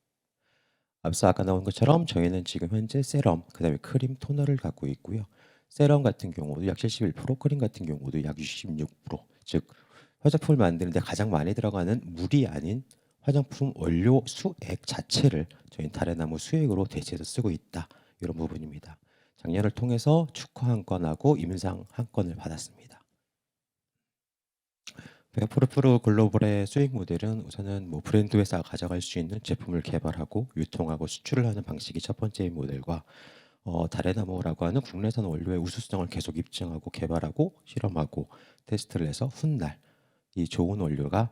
앞서 아까 나온 것처럼 저희는 지금 현재 세럼, 그 다음에 크림, 토너를 갖고 있고요. 세럼 같은 경우도 약 71%, 크림 같은 경우도 약 66%, 즉 화장품을 만드는데 가장 많이 들어가는 물이 아닌 화장품 원료 수액 자체를 저희는 다래나무 수액으로 대체해서 쓰고 있다 이런 부분입니다. 작년을 통해서 축하 한 건하고 임상 한 건을 받았습니다. 베어프로 글로벌의 수익 모델은 우선은 브랜드 회사가 가져갈 수 있는 제품을 개발하고 유통하고 수출을 하는 방식이 첫 번째 모델과 다래나무라고 하는 국내산 원료의 우수성을 계속 입증하고 개발하고 실험하고 테스트를 해서 훗날 이 좋은 원료가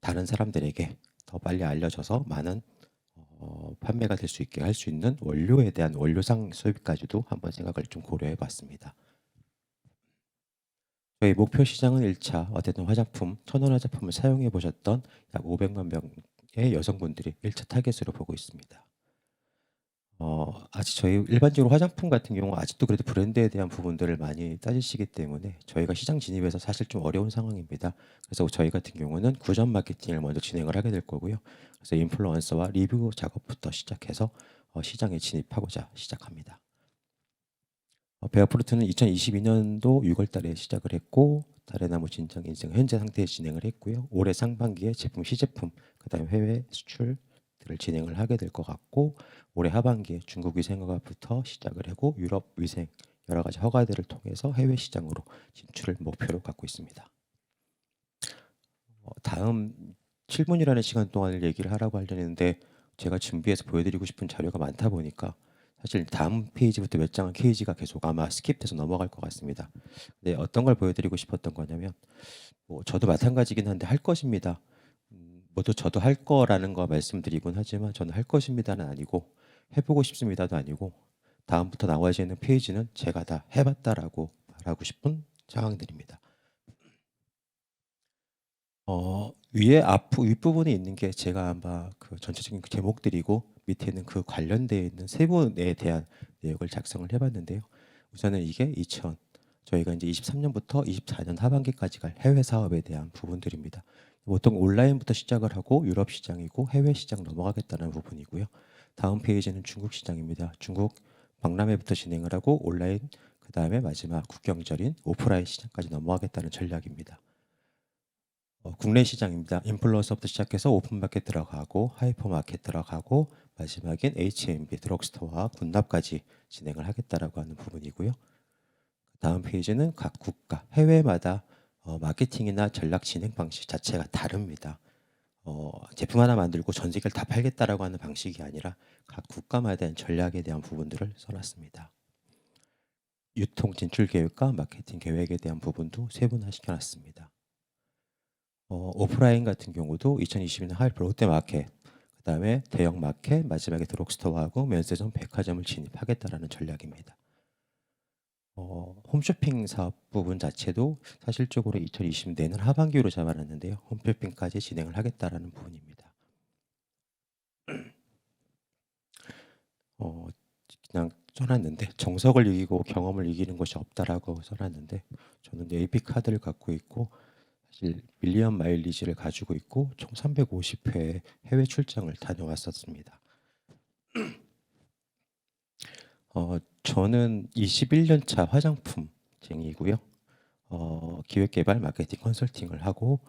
다른 사람들에게 더 빨리 알려져서 많은 판매가 될 수 있게 할 수 있는 원료에 대한 원료상 수입까지도 한번 생각을 좀 고려해 봤습니다. 저희 목표 시장은 1차 어쨌든 화장품, 천연 화장품을 사용해 보셨던 약 500만 명의 여성분들이 1차 타겟으로 보고 있습니다. 아직 저희 일반적으로 화장품 같은 경우 아직도 그래도 브랜드에 대한 부분들을 많이 따지시기 때문에 저희가 시장 진입에서 사실 좀 어려운 상황입니다. 그래서 저희 같은 경우는 구전 마케팅을 먼저 진행을 하게 될 거고요. 그래서 인플루언서와 리뷰 작업부터 시작해서 시장에 진입하고자 시작합니다. 베어프루트는 2022년도 6월 달에 시작을 했고 다래나무 진정 인증 현재 상태에 진행을 했고요. 올해 상반기에 제품 시제품 그다음에 해외 수출들을 진행을 하게 될 것 같고 올해 하반기에 중국 위생 허가부터 시작을 하고 유럽 위생 여러 가지 허가들을 통해서 해외 시장으로 진출을 목표로 갖고 있습니다. 다음 7분이라는 시간 동안을 얘기를 하라고 하려는데 제가 준비해서 보여드리고 싶은 자료가 많다 보니까 사실 다음 페이지부터 몇 장은 페이지가 계속 아마 스킵돼서 넘어갈 것 같습니다. 근데 어떤 걸 보여드리고 싶었던 거냐면 저도 마찬가지긴 한데 할 것입니다. 저도 할 거라는 거 말씀드리곤 하지만 저는 할 것입니다는 아니고 해보고 싶습니다도 아니고 다음부터 나와야 되는 페이지는 제가 다 해봤다라고 말하고 싶은 상황들입니다. 위에 윗부분에 있는 게 제가 아마 그 전체적인 제목들이고 밑에는 그 관련되어 있는 세부에 대한 내역을 작성을 해봤는데요. 우선은 이게 저희가 이제 23년부터 24년 하반기까지 갈 해외 사업에 대한 부분들입니다. 보통 온라인부터 시작을 하고 유럽 시장이고 해외 시장 넘어가겠다는 부분이고요. 다음 페이지는 중국 시장입니다. 중국 박람회부터 진행을 하고 온라인 그 다음에 마지막 국경절인 오프라인 시장까지 넘어가겠다는 전략입니다. 국내 시장입니다. 인플루언서부터 시작해서 오픈마켓 들어가고 하이퍼마켓 들어가고 마지막엔 H&B 드럭스토어와 군납까지 진행을 하겠다라고 하는 부분이고요. 다음 페이지는 각 국가 해외마다 마케팅이나 전략 진행 방식 자체가 다릅니다. 제품 하나 만들고 전 세계를 다 팔겠다라고 하는 방식이 아니라 각 국가마다의 전략에 대한 부분들을 써놨습니다. 유통 진출 계획과 마케팅 계획에 대한 부분도 세분화시켜놨습니다. 오프라인 같은 경우도 2022년 하이퍼 롯데마켓, 그 다음에 대형 마켓, 마지막에 드럭스토어하고 면세점, 백화점을 진입하겠다라는 전략입니다. 홈쇼핑 사업 부분 자체도 사실적으로 2020년에는 하반기로 잡아놨는데요. 홈쇼핑까지 진행을 하겠다라는 부분입니다. 그냥 써놨는데 정석을 이기고 경험을 이기는 것이 없다라고 써놨는데 저는 AP 카드를 갖고 있고 사실 밀리언 마일리지를 가지고 있고 총 350회 해외 출장을 다녀왔었습니다. 저는 21년차 화장품쟁이고요. 기획개발, 마케팅, 컨설팅을 하고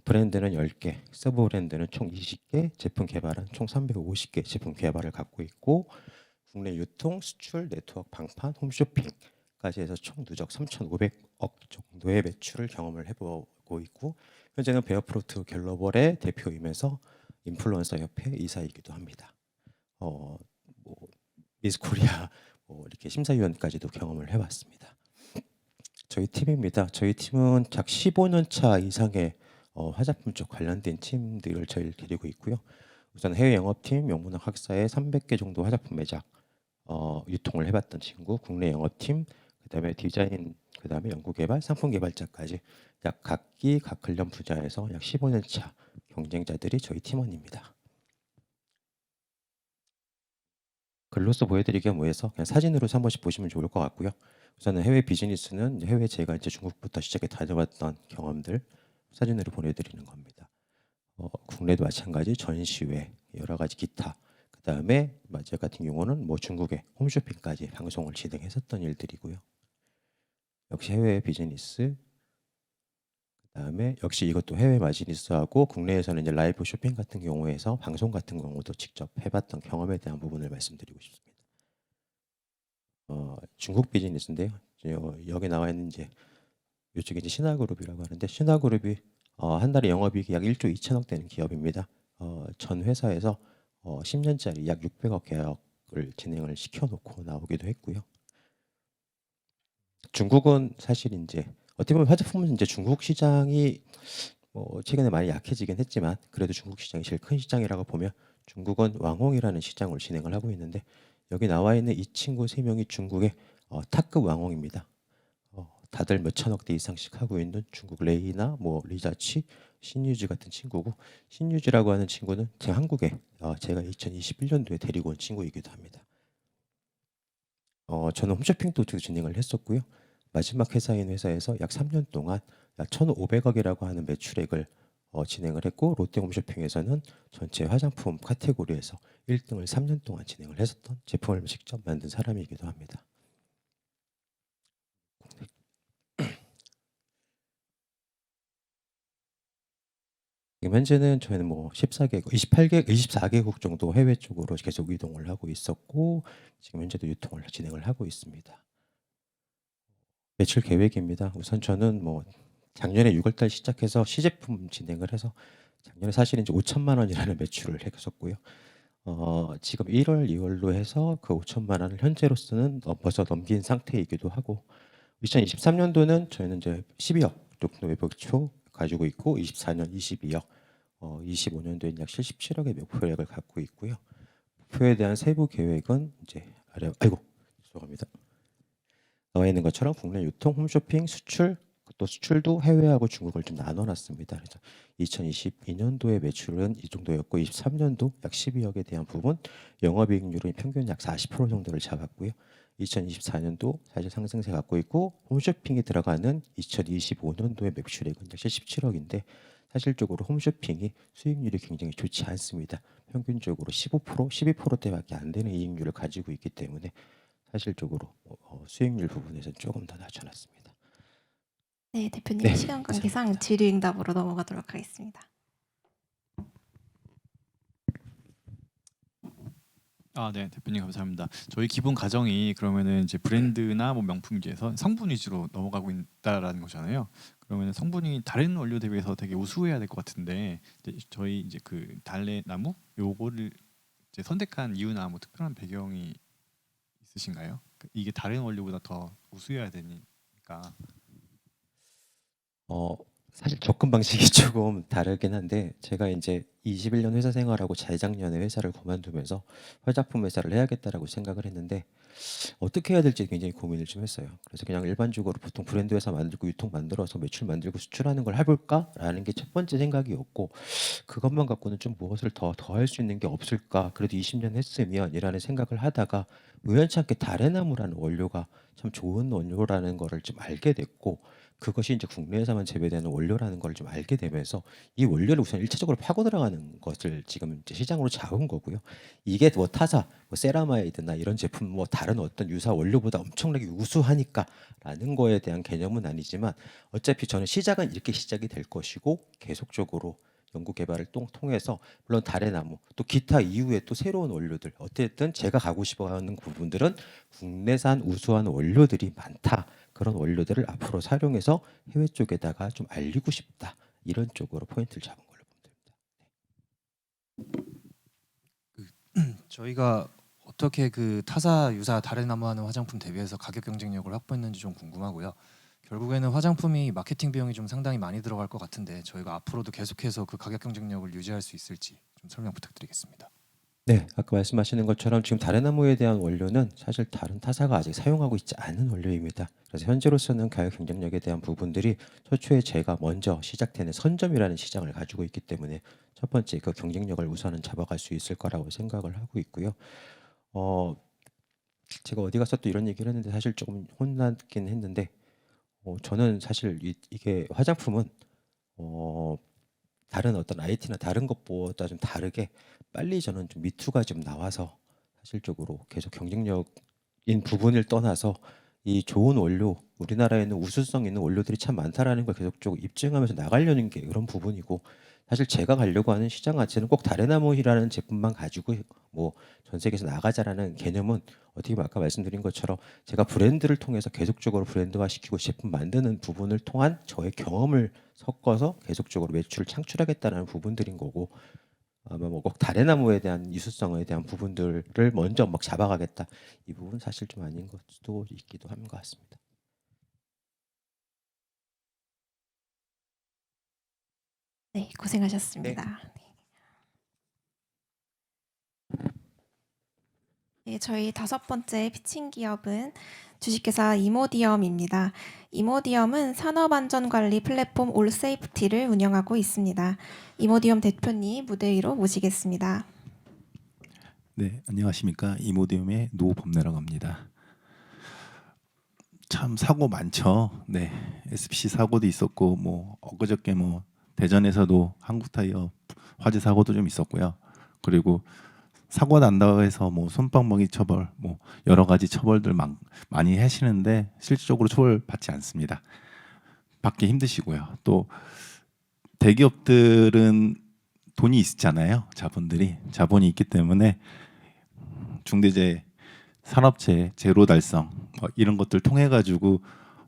브랜드는 10개, 서브 브랜드는 총 20개, 제품 개발은 총 350개 제품 개발을 갖고 있고 국내 유통, 수출, 네트워크, 방판, 홈쇼핑까지 해서 총 누적 3,500억 정도의 매출을 경험을 해보고 있고 현재는 베어프로트 글로벌의 대표이면서 인플루언서 협회 이사이기도 합니다. 뭐 미스 코리아 이렇게 심사위원까지도 경험을 해봤습니다. 저희 팀입니다. 저희 팀은 약 15년 차 이상의 화장품 쪽 관련된 팀들을 저희를 데리고 있고요. 우선 해외 영업팀, 명문학 학사에 300개 정도 화장품 매장 유통을 해봤던 친구, 국내 영업팀, 그다음에 디자인, 그다음에 연구개발, 상품개발자까지 약 각기 각 관련 분야에서 약 15년 차 경쟁자들이 저희 팀원입니다. 글로써 보여드리기가 뭐해서 그냥 사진으로 한 번씩 보시면 좋을 것 같고요. 우선은 해외 비즈니스는 해외 제가 이제 중국부터 시작해 다녀봤던 경험들 사진으로 보내드리는 겁니다. 국내도 마찬가지 전시회 여러 가지 기타 그다음에 저 같은 경우는 뭐 중국의 홈쇼핑까지 방송을 진행했었던 일들이고요. 역시 해외 비즈니스 그다음에 역시 이것도 해외 비즈니스하고 국내에서는 이제 라이브 쇼핑 같은 경우에서 방송 같은 경우도 직접 해봤던 경험에 대한 부분을 말씀드리고 싶습니다. 중국 비즈니스인데요. 여기 나와 있는 이제 이쪽에 이제 신화그룹이라고 하는데 신화그룹이 한 달에 영업이익이 약 1조 2천억 되는 기업입니다. 전 회사에서 10년짜리 약 600억 계약을 진행을 시켜놓고 나오기도 했고요. 중국은 사실 이제 어떻게 보면 화장품은 이제 중국 시장이 최근에 많이 약해지긴 했지만 그래도 중국 시장이 제일 큰 시장이라고 보면 중국은 왕홍이라는 시장을 진행을 하고 있는데 여기 나와 있는 이 친구 3명이 중국의 탑급 왕홍입니다. 다들 몇 천억대 이상씩 하고 있는 중국 레이나 뭐 리자치, 신유지 같은 친구고 신유지라고 하는 친구는 제 한국에 제가 2021년도에 데리고 온 친구이기도 합니다. 저는 홈쇼핑도 진행을 했었고요. 마지막 회사인 회사에서 약 3년 동안 약 1,500억이라고 하는 매출액을 진행을 했고 롯데홈쇼핑에서는 전체 화장품 카테고리에서 1등을 3년 동안 진행을 했었던 제품을 직접 만든 사람이기도 합니다. 지금 현재는 저희는 뭐 24개국 정도 해외 쪽으로 계속 이동을 하고 있었고 지금 현재도 유통을 진행을 하고 있습니다. 매출 계획입니다. 우선 저는 뭐 작년에 6월달 시작해서 시제품 진행을 해서 작년에 사실은 이제 5천만 원이라는 매출을 했었고요. 지금 1월, 2월로 해서 그 5천만 원을 현재로서는 벌써 넘긴 상태이기도 하고 2023년도는 저희는 이제 12억 정도의 목표 가지고 있고 24년 22억, 25년도에는 약 77억의 목표액을 갖고 있고요. 목표에 대한 세부 계획은 이제 죄송합니다. 나와 있는 것처럼 국내 유통, 홈쇼핑, 수출, 또 수출도 해외하고 중국을 좀 나눠놨습니다. 그래서 2022년도의 매출은 이 정도였고 23년도 약 12억에 대한 부분, 영업이익률은 평균 약 40% 정도를 잡았고요. 2024년도 사실 상승세 갖고 있고 홈쇼핑이 들어가는 2025년도의 매출액은 약 77억인데 사실적으로 홈쇼핑이 수익률이 굉장히 좋지 않습니다. 평균적으로 15%, 12%대밖에 안 되는 이익률을 가지고 있기 때문에 사실적으로 수익률 부분에서 조금 더 낮춰놨습니다. 네, 대표님 네, 시간 관계상 감사합니다. 질의응답으로 넘어가도록 하겠습니다. 네, 대표님 감사합니다. 저희 기본 가정이 그러면은 이제 브랜드나 뭐 명품 위주에서 성분 위주로 넘어가고 있다라는 거잖아요. 그러면 성분이 다른 원료 대비해서 되게 우수해야 될 것 같은데 이제 저희 이제 그 달래나무 요거를 이제 선택한 이유나 뭐 특별한 배경이 있으신가요? 이게 다른 원료보다 더 우수해야 되니까. 사실 접근 방식이 조금 다르긴 한데 제가 이제 21년 회사 생활하고 재작년에 회사를 그만두면서 화장품 회사를 해야겠다라고 생각을 했는데 어떻게 해야 될지 굉장히 고민을 좀 했어요. 그래서 그냥 일반적으로 보통 브랜드 회사 만들고 유통 만들어서 매출 만들고 수출하는 걸 해볼까라는 게 첫 번째 생각이었고 그것만 갖고는 좀 무엇을 더 할 수 있는 게 없을까 그래도 20년 했으면이라는 생각을 하다가 우연치 않게 다래나무라는 원료가 참 좋은 원료라는 거를 좀 알게 됐고 그것이 이제 국내에서만 재배되는 원료라는 걸 좀 알게 되면서 이 원료를 우선 일차적으로 파고 들어가는 것을 지금 이제 시장으로 잡은 거고요. 이게 뭐 타사, 뭐 세라마이드나 이런 제품 뭐 다른 어떤 유사 원료보다 엄청나게 우수하니까라는 거에 대한 개념은 아니지만 어차피 저는 시작은 이렇게 시작이 될 것이고 계속적으로 연구 개발을 통해서 물론 달의 나무 또 기타 이후에 또 새로운 원료들 어쨌든 제가 가고 싶어하는 부분들은 국내산 우수한 원료들이 많다. 그런 원료들을 앞으로 사용해서 해외 쪽에다가 좀 알리고 싶다. 이런 쪽으로 포인트를 잡은 걸로 보면 됩니다. 저희가 어떻게 그 타사 유사 달의 나무하는 화장품 대비해서 가격 경쟁력을 확보했는지 좀 궁금하고요. 결국에는 화장품이 마케팅 비용이 좀 상당히 많이 들어갈 것 같은데 저희가 앞으로도 계속해서 그 가격 경쟁력을 유지할 수 있을지 좀 설명 부탁드리겠습니다. 네, 아까 말씀하시는 것처럼 지금 달의 나무에 대한 원료는 사실 다른 타사가 아직 사용하고 있지 않은 원료입니다. 그래서 현재로서는 가격 경쟁력에 대한 부분들이 최초에 제가 먼저 시작되는 선점이라는 시장을 가지고 있기 때문에 첫 번째 그 경쟁력을 우선은 잡아갈 수 있을 거라고 생각을 하고 있고요. 제가 어디 가서 또 이런 얘기를 했는데 사실 조금 혼나긴 했는데 저는 사실 이게 화장품은 다른 어떤 IT나 다른 것보다 좀 다르게 빨리 저는 좀 미투가 좀 나와서 사실적으로 계속 경쟁력인 부분을 떠나서 이 좋은 원료 우리나라에는 우수성 있는 원료들이 참 많다라는 걸 계속적으로 입증하면서 나가려는 게 그런 부분이고 사실 제가 가려고 하는 시장 자체는 꼭 달의 나무이라는 제품만 가지고 뭐 전 세계에서 나가자라는 개념은 어떻게 보면 아까 말씀드린 것처럼 제가 브랜드를 통해서 계속적으로 브랜드화 시키고 제품 만드는 부분을 통한 저의 경험을 섞어서 계속적으로 매출을 창출하겠다는 부분들인 거고 아마 뭐 꼭 달의 나무에 대한 이수성에 대한 부분들을 먼저 막 잡아가겠다 이 부분 사실 좀 아닌 것도 있기도 한 것 같습니다. 네, 고생하셨습니다. 네, 저희 5번째 피칭 기업은 주식회사 이모디엄입니다. 이모디엄은 산업안전관리 플랫폼 올세이프티를 운영하고 있습니다. 이모디엄 대표님 무대 위로 모시겠습니다. 네, 안녕하십니까. 이모디엄의 노범래라고 합니다. 참 사고 많죠. 네, SPC 사고도 있었고 뭐 엊그저께 뭐 대전에서도 한국타이어 화재 사고도 좀 있었고요. 그리고 사고 난다고 해서 뭐 솜방망이 처벌 뭐 여러 가지 처벌들 많이 하시는데 실질적으로 처벌 받지 않습니다. 받기 힘드시고요. 또 대기업들은 돈이 있잖아요. 자본이 있기 때문에 중대재해 산업재해 제로 달성 뭐 이런 것들 통해 가지고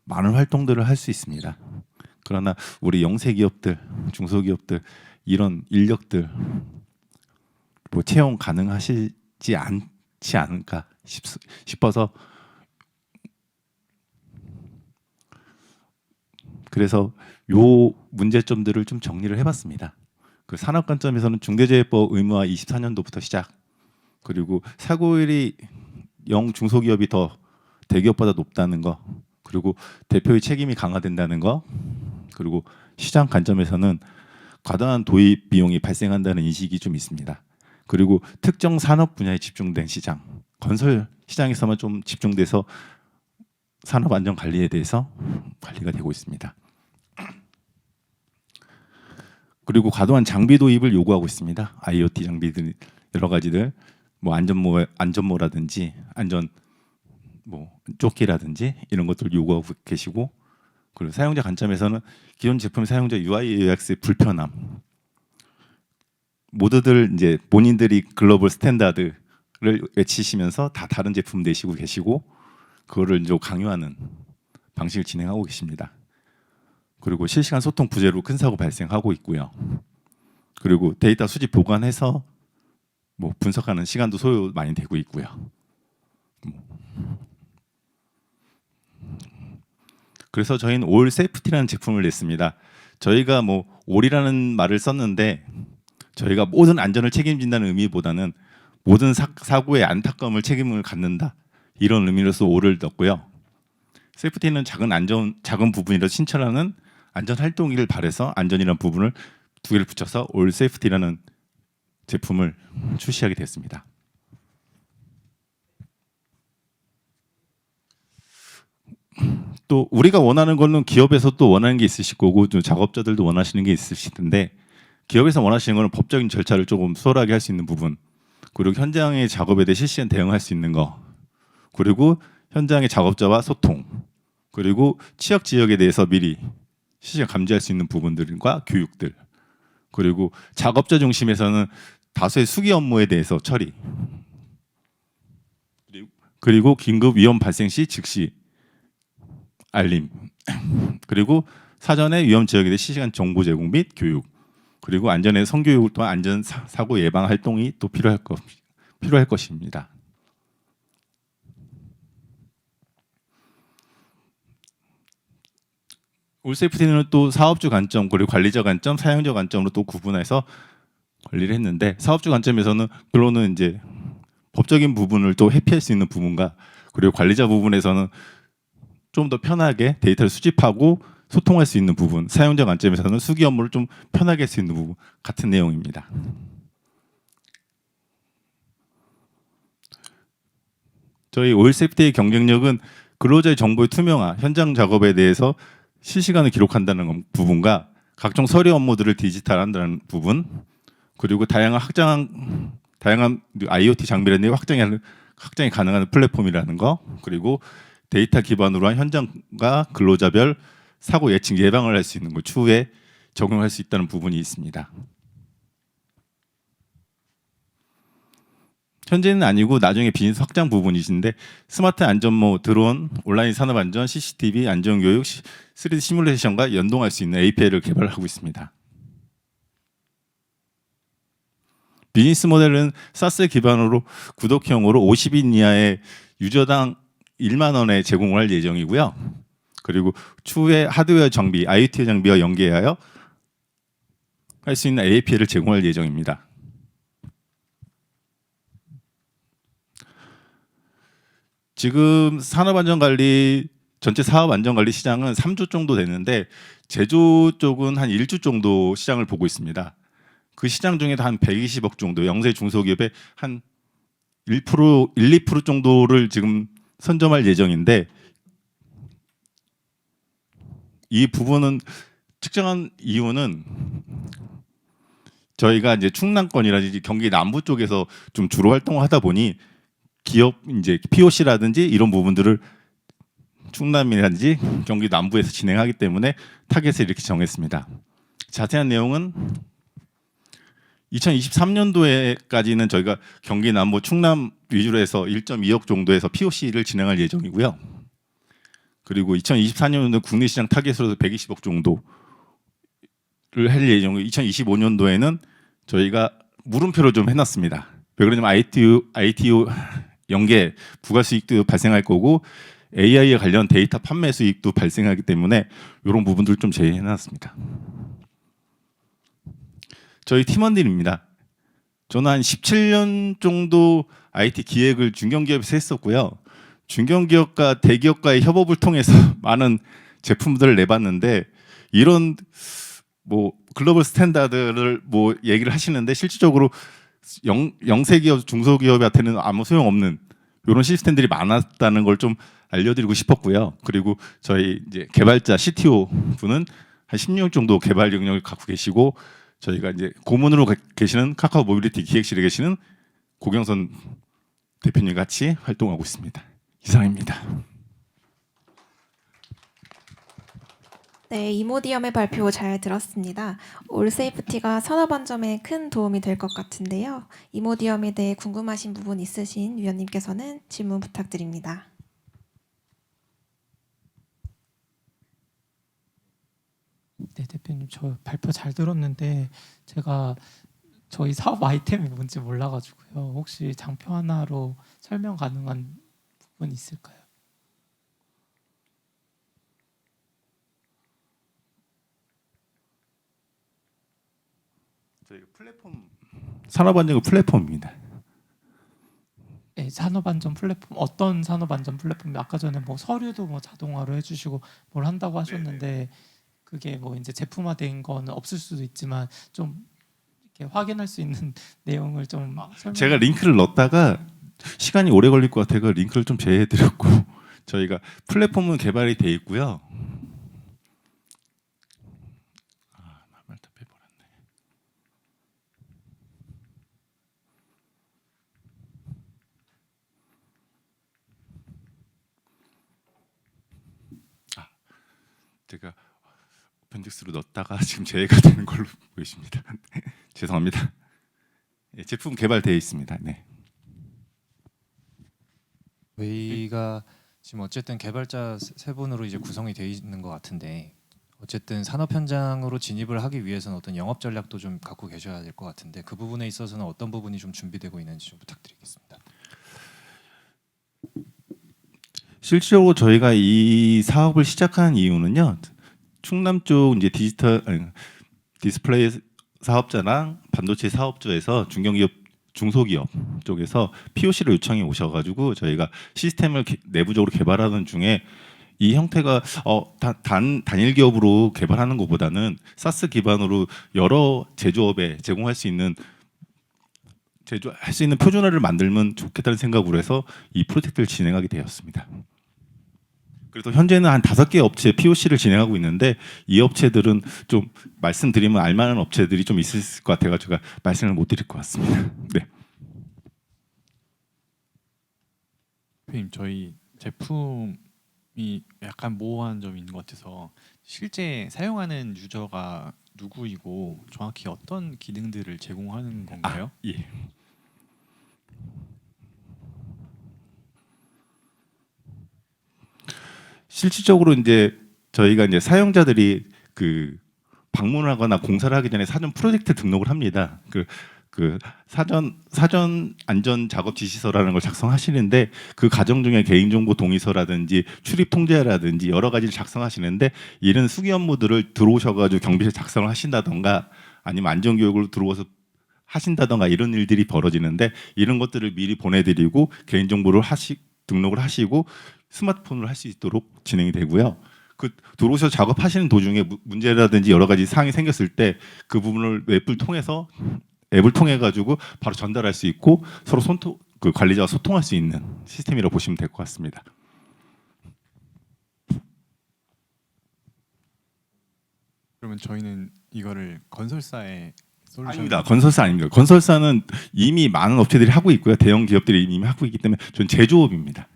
많은 활동들을 할 수 있습니다. 그러나 우리 영세 기업들, 중소기업들 이런 인력들 뭐 채용 가능하시지 않지 않을까 싶어서 그래서 요 문제점들을 좀 정리를 해봤습니다. 그 산업 관점에서는 중대재해법 의무화 24년도부터 시작. 그리고 사고율이 중소기업이 더 대기업보다 높다는 거. 그리고 대표의 책임이 강화된다는 거. 그리고 시장 관점에서는 과다한 도입 비용이 발생한다는 인식이 좀 있습니다. 그리고 특정 산업 분야에 집중된 시장, 건설 시장에서만 좀 집중돼서 산업 안전 관리에 대해서 관리가 되고 있습니다. 그리고 과도한 장비 도입을 요구하고 있습니다. IoT 장비들 여러 가지들 뭐 안전모라든지 안전 뭐 조끼라든지 이런 것들을 요구하고 계시고 그리고 사용자 관점에서는 기존 제품 사용자 UI UX의 불편함 모두들 이제 본인들이 글로벌 스탠다드를 외치시면서 다 다른 제품 내시고 계시고 그거를 이제 강요하는 방식을 진행하고 계십니다. 그리고 실시간 소통 부재로 큰 사고 발생하고 있고요. 그리고 데이터 수집 보관해서 뭐 분석하는 시간도 소요 많이 되고 있고요. 그래서 저희는 올 세이프티라는 제품을 냈습니다. 저희가 뭐 올이라는 말을 썼는데 저희가 모든 안전을 책임진다는 의미보다는 모든 사고의 안타까움을 책임을 갖는다 이런 의미로서 올을 넣었고요. 세이프티는 작은 부분이라도 신천하는 안전 활동을 바래서 안전이라는 부분을 두 개를 붙여서 올 세이프티라는 제품을 출시하게 됐습니다. 또 우리가 원하는 거는 기업에서 또 원하는 게 있으실 거고 좀 작업자들도 원하시는 게 있으실 텐데 기업에서 원하시는 거는 법적인 절차를 조금 수월하게 할 수 있는 부분, 그리고 현장의 작업에 대해 실시간 대응할 수 있는 거, 그리고 현장의 작업자와 소통, 그리고 취약 지역에 대해서 미리 실시간 감지할 수 있는 부분들과 교육들, 그리고 작업자 중심에서는 다수의 수기 업무에 대해서 처리, 그리고 긴급 위험 발생 시 즉시 알림, 그리고 사전에 위험 지역에 대해 실시간 정보 제공 및 교육, 그리고 안전의 성교육을 통한 안전 사고 예방 활동이 또 필요할 것입니다. 올세이프티는 또 사업주 관점, 그리고 관리자 관점, 사용자 관점으로 또 구분해서 관리를 했는데, 사업주 관점에서는 결론은 이제 법적인 부분을 또 회피할 수 있는 부분과, 그리고 관리자 부분에서는 좀 더 편하게 데이터를 수집하고 소통할 수 있는 부분, 사용자 관점에서는 수기 업무를 좀 편하게 할 수 있는 부분 같은 내용입니다. 저희 오일세이프티의 경쟁력은 근로자의 정보의 투명화, 현장 작업에 대해서 실시간을 기록한다는 부분과 각종 서류 업무들을 디지털한다는 부분, 그리고 다양한 IoT 장비라는 확장이 가능한 플랫폼이라는 거, 그리고 데이터 기반으로 한 현장과 근로자별 사고 예측 예방을 할 수 있는 걸 추후에 적용할 수 있다는 부분이 있습니다. 현재는 아니고 나중에 비즈니스 확장 부분이신데, 스마트 안전모, 드론, 온라인 산업 안전, CCTV, 안전 교육, 3D 시뮬레이션과 연동할 수 있는 API를 개발하고 있습니다. 비즈니스 모델은 사스 기반으로 구독형으로 50인 이하의 유저당 1만 원에 제공을 할 예정이고요. 그리고 추후에 하드웨어 장비, IoT 장비와 연계하여 할 수 있는 API를 제공할 예정입니다. 지금 산업안전관리, 전체 사업안전관리 시장은 3조 정도 되는데 제조 쪽은 한 1조 정도 시장을 보고 있습니다. 그 시장 중에도 한 120억 정도, 영세 중소기업의 한 1%, 2% 정도를 지금 선점할 예정인데, 이 부분은 측정한 이유는 저희가 이제 충남권이라든지 경기 남부 쪽에서 좀 주로 활동을 하다 보니 기업 이제 POC라든지 이런 부분들을 충남이라든지 경기 남부에서 진행하기 때문에 타겟을 이렇게 정했습니다. 자세한 내용은 2023년도에까지는 저희가 경기 남부 충남 위주로 해서 1.2억 정도에서 POC를 진행할 예정이고요. 그리고 2024년도는 국내 시장 타겟으로 120억 정도를 할 예정이고, 2025년도에는 저희가 물음표를 좀 해놨습니다. 왜 그러냐면 ITO 연계 부가 수익도 발생할 거고 AI에 관련 데이터 판매 수익도 발생하기 때문에 이런 부분들 좀 제외해놨습니다. 저희 팀원들입니다. 저는 한 17년 정도 IT 기획을 중견기업에서 했었고요. 중견기업과 대기업과의 협업을 통해서 많은 제품들을 내봤는데, 이런 뭐 글로벌 스탠다드를 뭐 얘기를 하시는데 실질적으로 영세기업, 중소기업한테는 아무 소용없는 이런 시스템들이 많았다는 걸 좀 알려드리고 싶었고요. 그리고 저희 이제 개발자 CTO 분은 한 16년 정도 개발 영역을 갖고 계시고, 저희가 이제 고문으로 계시는 카카오 모빌리티 기획실에 계시는 고경선 대표님 같이 활동하고 있습니다. 이상입니다. 네, 이모디엄의 발표 잘 들었습니다. 올세이프티가 산업안전에 큰 도움이 될 것 같은데요. 이모디엄에 대해 궁금하신 부분 있으신 위원님께서는 질문 부탁드립니다. 네, 대표님, 저 발표 잘 들었는데 제가 저희 사업 아이템이 뭔지 몰라가지고요. 혹시 장표 하나로 설명 가능한 부분 있을까요? 저희 플랫폼, 산업안전 플랫폼입니다. 네, 산업안전 플랫폼, 어떤 산업안전 플랫폼? 아까 전에 뭐 서류도 뭐 자동화로 해주시고 뭘 한다고 하셨는데, 그게 뭐 이제 제품화된 거는 없을 수도 있지만 좀 이렇게 확인할 수 있는 내용을 좀 설명. 제가 링크를 넣었다가 시간이 오래 걸릴 것 같아서 링크를 좀 제외해드렸고 저희가 플랫폼은 개발이 돼 있고요. 말 다 빼버렸네. 제가 어펜딕스로 넣었다가 지금 제외가 되는 걸로 보이십니다. 죄송합니다. 예, 제품 개발되어 있습니다. 네. 저희가 지금 어쨌든 개발자 세 분으로 이제 구성이 되어 있는 것 같은데 어쨌든 산업 현장으로 진입을 하기 위해서는 어떤 영업 전략도 좀 갖고 계셔야 될 것 같은데 그 부분에 있어서는 어떤 부분이 좀 준비되고 있는지 좀 부탁드리겠습니다. 실질적으로 저희가 이 사업을 시작한 이유는요. 충남 쪽 이제 디스플레이 사업자랑 반도체 사업주에서 중소기업 쪽에서 POC를 요청이 오셔가지고 저희가 시스템을 내부적으로 개발하는 중에 이 형태가 단일 기업으로 개발하는 것보다는 사스 기반으로 여러 제조업에 제공할 수 있는 표준화를 만들면 좋겠다는 생각으로 해서 이 프로젝트를 진행하게 되었습니다. 그래서 현재는 한 5개 업체 POC를 진행하고 있는데 이 업체들은 좀 말씀드리면 알만한 업체들이 좀 있을 것 같아가지고 제가 말씀을 못 드릴 것 같습니다. 네. 대표님, 저희 제품이 약간 모호한 점이 있는 것 같아서 실제 사용하는 유저가 누구이고 정확히 어떤 기능들을 제공하는 건가요? 예. 실질적으로 이제 저희가 이제 사용자들이 그 방문하거나 공사를 하기 전에 사전 프로젝트 등록을 합니다. 그 사전 안전 작업 지시서라는 걸 작성하시는데 그 과정 중에 개인정보 동의서라든지 출입 통제라든지 여러 가지를 작성하시는데 이런 수기 업무들을 들어오셔가지고 경비실 작성을 하신다던가 아니면 안전교육을 들어와서 하신다던가 이런 일들이 벌어지는데 이런 것들을 미리 보내드리고 개인정보를 등록을 하시고 스마트폰으로 할 수 있도록 진행이 되고요. 그 들어오셔서 작업하시는 도중에 문제라든지 여러 가지 사항이 생겼을 때 그 부분을 앱을 통해 가지고 바로 전달할 수 있고 서로 그 관리자와 소통할 수 있는 시스템이라고 보시면 될 것 같습니다. 그러면 저희는 이거를 건설사에 아닙니다. 건설사 아닙니다. 건설사는 이미 많은 업체들이 하고 있고요. 대형 기업들이 이미 하고 있기 때문에 저는 제조업입니다.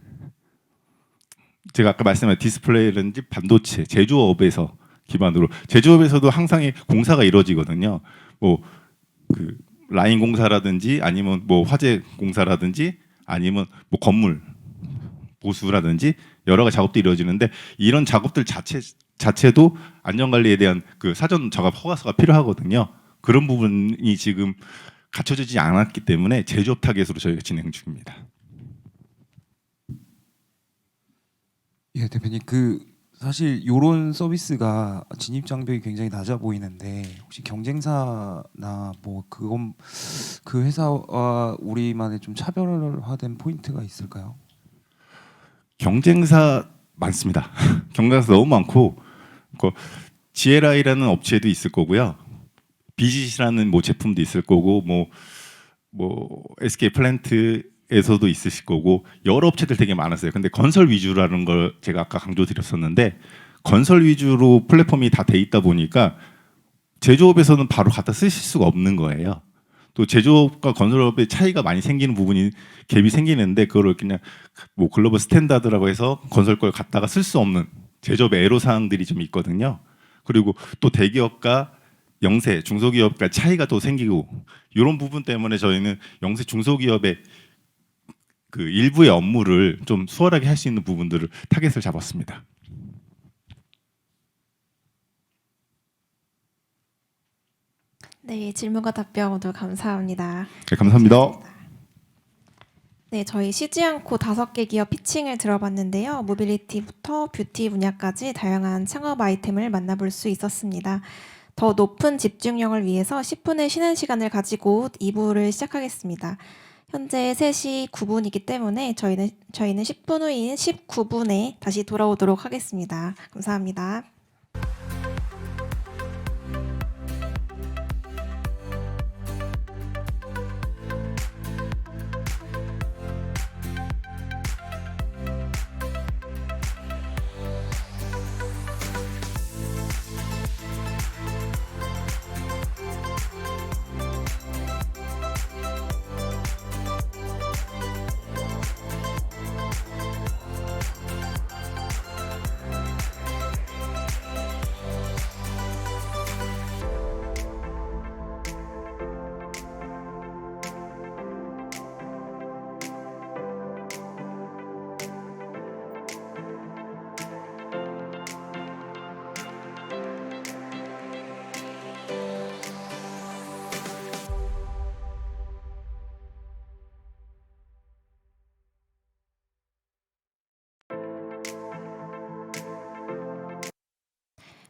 제가 아까 말씀한 디스플레이라든지 반도체, 제조업에서 기반으로 제조업에서도 항상 공사가 이루어지거든요. 뭐 그 라인 공사라든지 아니면 뭐 화재 공사라든지 아니면 뭐 건물 보수라든지 여러 가지 작업도 이루어지는데 이런 작업들 자체도 안전관리에 대한 그 사전 작업 허가서가 필요하거든요. 그런 부분이 지금 갖춰지지 않았기 때문에 제조업 타겟으로 저희가 진행 중입니다. 예, 대표님 사실 이런 서비스가 진입 장벽이 굉장히 낮아 보이는데 혹시 경쟁사나 뭐 그 회사와 우리만의 좀 차별화된 포인트가 있을까요? 경쟁사 많습니다. 경쟁사 너무 많고 GLI라는 업체도 있을 거고요. BGC라는 뭐 제품도 있을 거고 뭐 SK 플랜트에서도 있으실 거고 여러 업체들 되게 많았어요. 근데 건설 위주라는 걸 제가 아까 강조드렸었는데 건설 위주로 플랫폼이 다 돼 있다 보니까 제조업에서는 바로 갖다 쓰실 수가 없는 거예요. 또 제조업과 건설업의 차이가 많이 생기는 부분이 갭이 생기는데 그거를 그냥 뭐 글로벌 스탠다드라고 해서 건설 걸 갖다가 쓸 수 없는 제조업의 애로 사항들이 좀 있거든요. 그리고 또 대기업과 영세, 중소기업과 차이가 또 생기고 이런 부분 때문에 저희는 영세, 중소기업의 그 일부의 업무를 좀 수월하게 할 수 있는 부분들을 타겟을 잡았습니다. 네, 질문과 답변 모두 감사합니다. 네, 감사합니다. 네, 저희 쉬지 않고 5개 기업 피칭을 들어봤는데요. 모빌리티부터 뷰티 분야까지 다양한 창업 아이템을 만나볼 수 있었습니다. 더 높은 집중력을 위해서 10분의 쉬는 시간을 가지고 2부를 시작하겠습니다. 현재 3시 9분이기 때문에 저희는 10분 후인 19분에 다시 돌아오도록 하겠습니다. 감사합니다.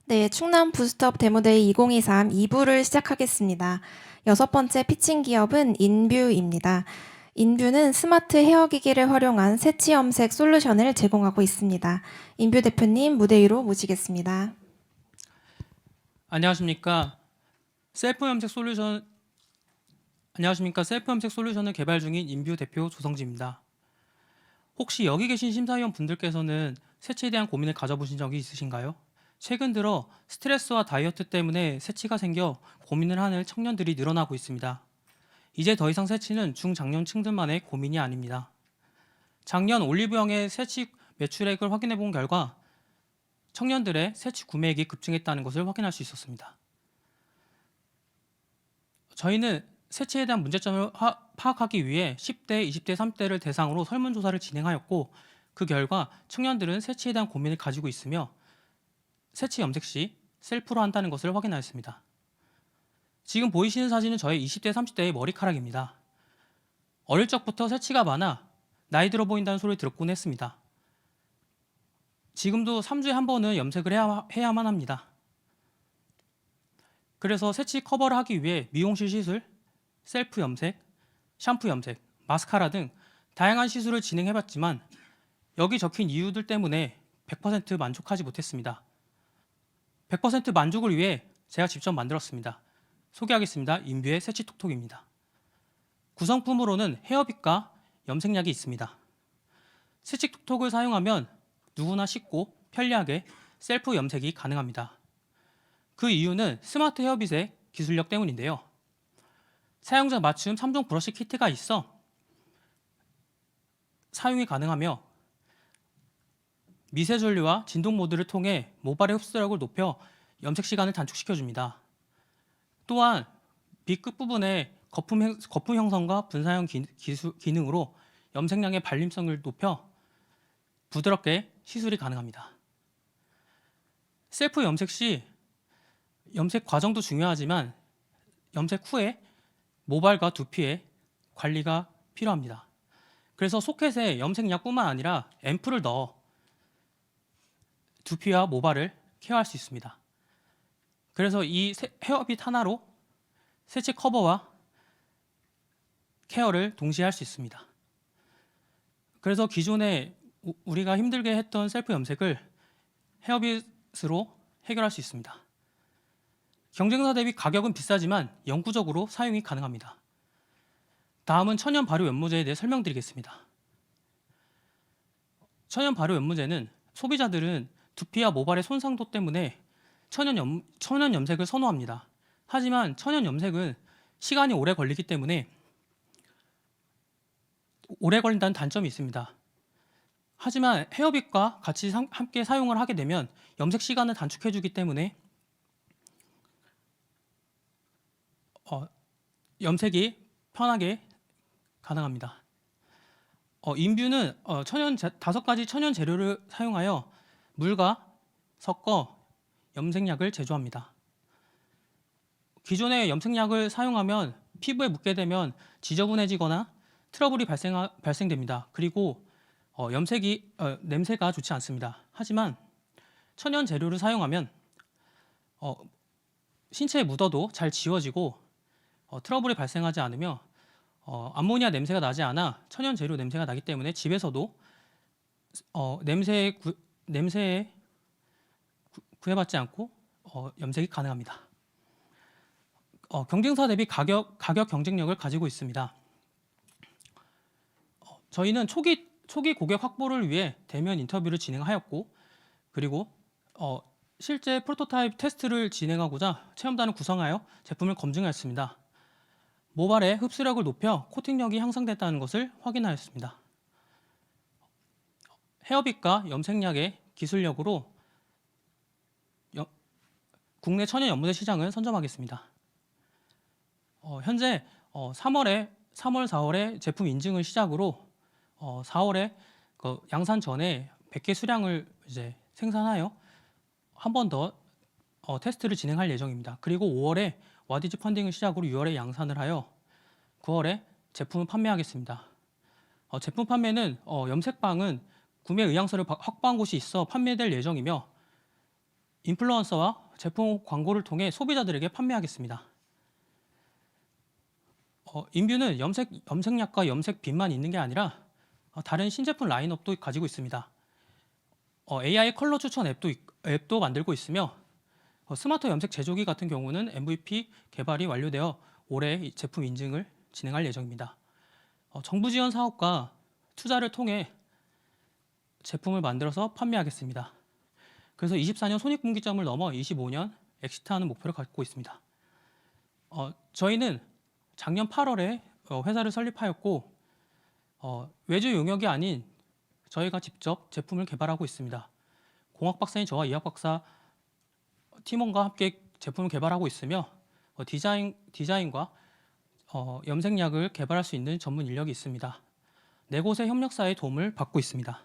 네, 충남 부스트업 데모데이 2023 2부를 시작하겠습니다. 6번째 피칭 기업은 인뷰입니다. 인뷰는 스마트 헤어기기를 활용한 새치 염색 솔루션을 제공하고 있습니다. 인뷰 대표님 무대 위로 모시겠습니다. 안녕하십니까. 셀프 염색 솔루션을 개발 중인 인뷰 대표 조성지입니다. 혹시 여기 계신 심사위원 분들께서는 새치에 대한 고민을 가져보신 적이 있으신가요? 최근 들어 스트레스와 다이어트 때문에 새치가 생겨 고민을 하는 청년들이 늘어나고 있습니다. 이제 더 이상 새치는 중장년층들만의 고민이 아닙니다. 작년 올리브영의 새치 매출액을 확인해 본 결과 청년들의 새치 구매액이 급증했다는 것을 확인할 수 있었습니다. 저희는 새치에 대한 문제점을 파악하기 위해 10대, 20대, 30대를 대상으로 설문조사를 진행하였고 그 결과 청년들은 새치에 대한 고민을 가지고 있으며 새치 염색 시 셀프로 한다는 것을 확인하였습니다. 지금 보이시는 사진은 저의 20대, 30대의 머리카락입니다. 어릴 적부터 새치가 많아 나이 들어 보인다는 소리를 듣곤 했습니다. 지금도 3주에 한 번은 염색을 해야만 합니다. 그래서 새치 커버를 하기 위해 미용실 시술, 셀프 염색, 샴푸 염색, 마스카라 등 다양한 시술을 진행해봤지만 여기 적힌 이유들 때문에 100% 만족하지 못했습니다. 100% 만족을 위해 제가 직접 만들었습니다. 소개하겠습니다. 인뷰의 새치 톡톡입니다. 구성품으로는 헤어빗과 염색약이 있습니다. 새치 톡톡을 사용하면 누구나 쉽고 편리하게 셀프 염색이 가능합니다. 그 이유는 스마트 헤어빗의 기술력 때문인데요. 사용자 맞춤 3종 브러쉬 키트가 있어 사용이 가능하며 미세 전류와 진동 모드를 통해 모발의 흡수력을 높여 염색 시간을 단축시켜줍니다. 또한 빗 끝부분에 거품 형성과 분사형 기능으로 염색량의 발림성을 높여 부드럽게 시술이 가능합니다. 셀프 염색 시 염색 과정도 중요하지만 염색 후에 모발과 두피의 관리가 필요합니다. 그래서 소켓에 염색약뿐만 아니라 앰플을 넣어 두피와 모발을 케어할 수 있습니다. 그래서 이 헤어빗 하나로 새치 커버와 케어를 동시에 할 수 있습니다. 그래서 기존에 우리가 힘들게 했던 셀프 염색을 헤어빗으로 해결할 수 있습니다. 경쟁사 대비 가격은 비싸지만 영구적으로 사용이 가능합니다. 다음은 천연 발효 연모제에 대해 설명드리겠습니다. 천연 발효 연모제는 소비자들은 두피와 모발의 손상도 때문에 천연 염색을 선호합니다. 하지만 천연 염색은 시간이 오래 걸리기 때문에 오래 걸린다는 단점이 있습니다. 하지만 헤어빗과 같이 함께 사용을 하게 되면 염색 시간을 단축해주기 때문에 염색이 편하게 가능합니다. 인뷰는 5가지 천연 재료를 사용하여 물과 섞어 염색약을 제조합니다. 기존의 염색약을 사용하면 피부에 묻게 되면 지저분해지거나 트러블이 발생됩니다. 그리고 냄새가 좋지 않습니다. 하지만 천연 재료를 사용하면 신체에 묻어도 잘 지워지고 트러블이 발생하지 않으며 암모니아 냄새가 나지 않아 천연 재료 냄새가 나기 때문에 집에서도 냄새에 구애받지 않고 염색이 가능합니다. 경쟁사 대비 가격 경쟁력을 가지고 있습니다. 저희는 초기 고객 확보를 위해 대면 인터뷰를 진행하였고 그리고 실제 프로토타입 테스트를 진행하고자 체험단을 구성하여 제품을 검증하였습니다. 모발의 흡수력을 높여 코팅력이 향상됐다는 것을 확인하였습니다. 헤어빗과 염색약의 기술력으로 국내 천연 연모제 시장을 선점하겠습니다. 현재 3월, 4월에 제품 인증을 시작으로 4월에 양산 전에 100개 수량을 이제 생산하여 한 번 더 테스트를 진행할 예정입니다. 그리고 5월에 와디즈 펀딩을 시작으로 6월에 양산을 하여 9월에 제품을 판매하겠습니다. 제품 판매는 염색방은 구매 의향서를 확보한 곳이 있어 판매될 예정이며 인플루언서와 제품 광고를 통해 소비자들에게 판매하겠습니다. 인뷰는 염색약과 염색빗만 있는 게 아니라 다른 신제품 라인업도 가지고 있습니다. AI 컬러 추천 앱도 만들고 있으며 스마트 염색 제조기 같은 경우는 MVP 개발이 완료되어 올해 이 제품 인증을 진행할 예정입니다. 정부 지원 사업과 투자를 통해 제품을 만들어서 판매하겠습니다. 그래서 24년 손익분기점을 넘어 25년 엑시트하는 목표를 갖고 있습니다. 저희는 작년 8월에 회사를 설립하였고 외주 용역이 아닌 저희가 직접 제품을 개발하고 있습니다. 공학 박사인 저와 이학 박사 팀원과 함께 제품을 개발하고 있으며 디자인과 염색약을 개발할 수 있는 전문 인력이 있습니다. 네 곳의 협력사의 도움을 받고 있습니다.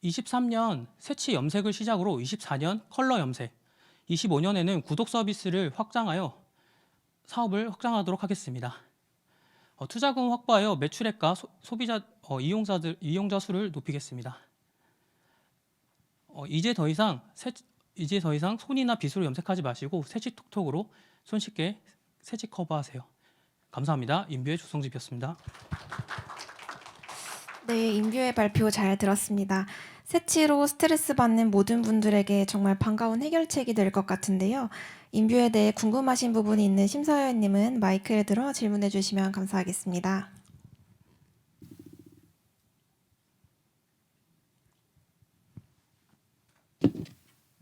23년 새치 염색을 시작으로 24년 컬러 염색, 25년에는 구독 서비스를 확장하여 사업을 확장하도록 하겠습니다. 투자금 확보하여 매출액과 소비자 이용자 수를 높이겠습니다. 이제 더 이상 손이나 빗으로 염색하지 마시고 새치 톡톡으로 손쉽게 새치 커버하세요. 감사합니다. 인뷰의 조성집이었습니다. 네, 인뷰의 발표 잘 들었습니다. 새치로 스트레스 받는 모든 분들에게 정말 반가운 해결책이 될 것 같은데요. 인뷰에 대해 궁금하신 부분이 있는 심사위원님은 마이크를 들어 질문해 주시면 감사하겠습니다.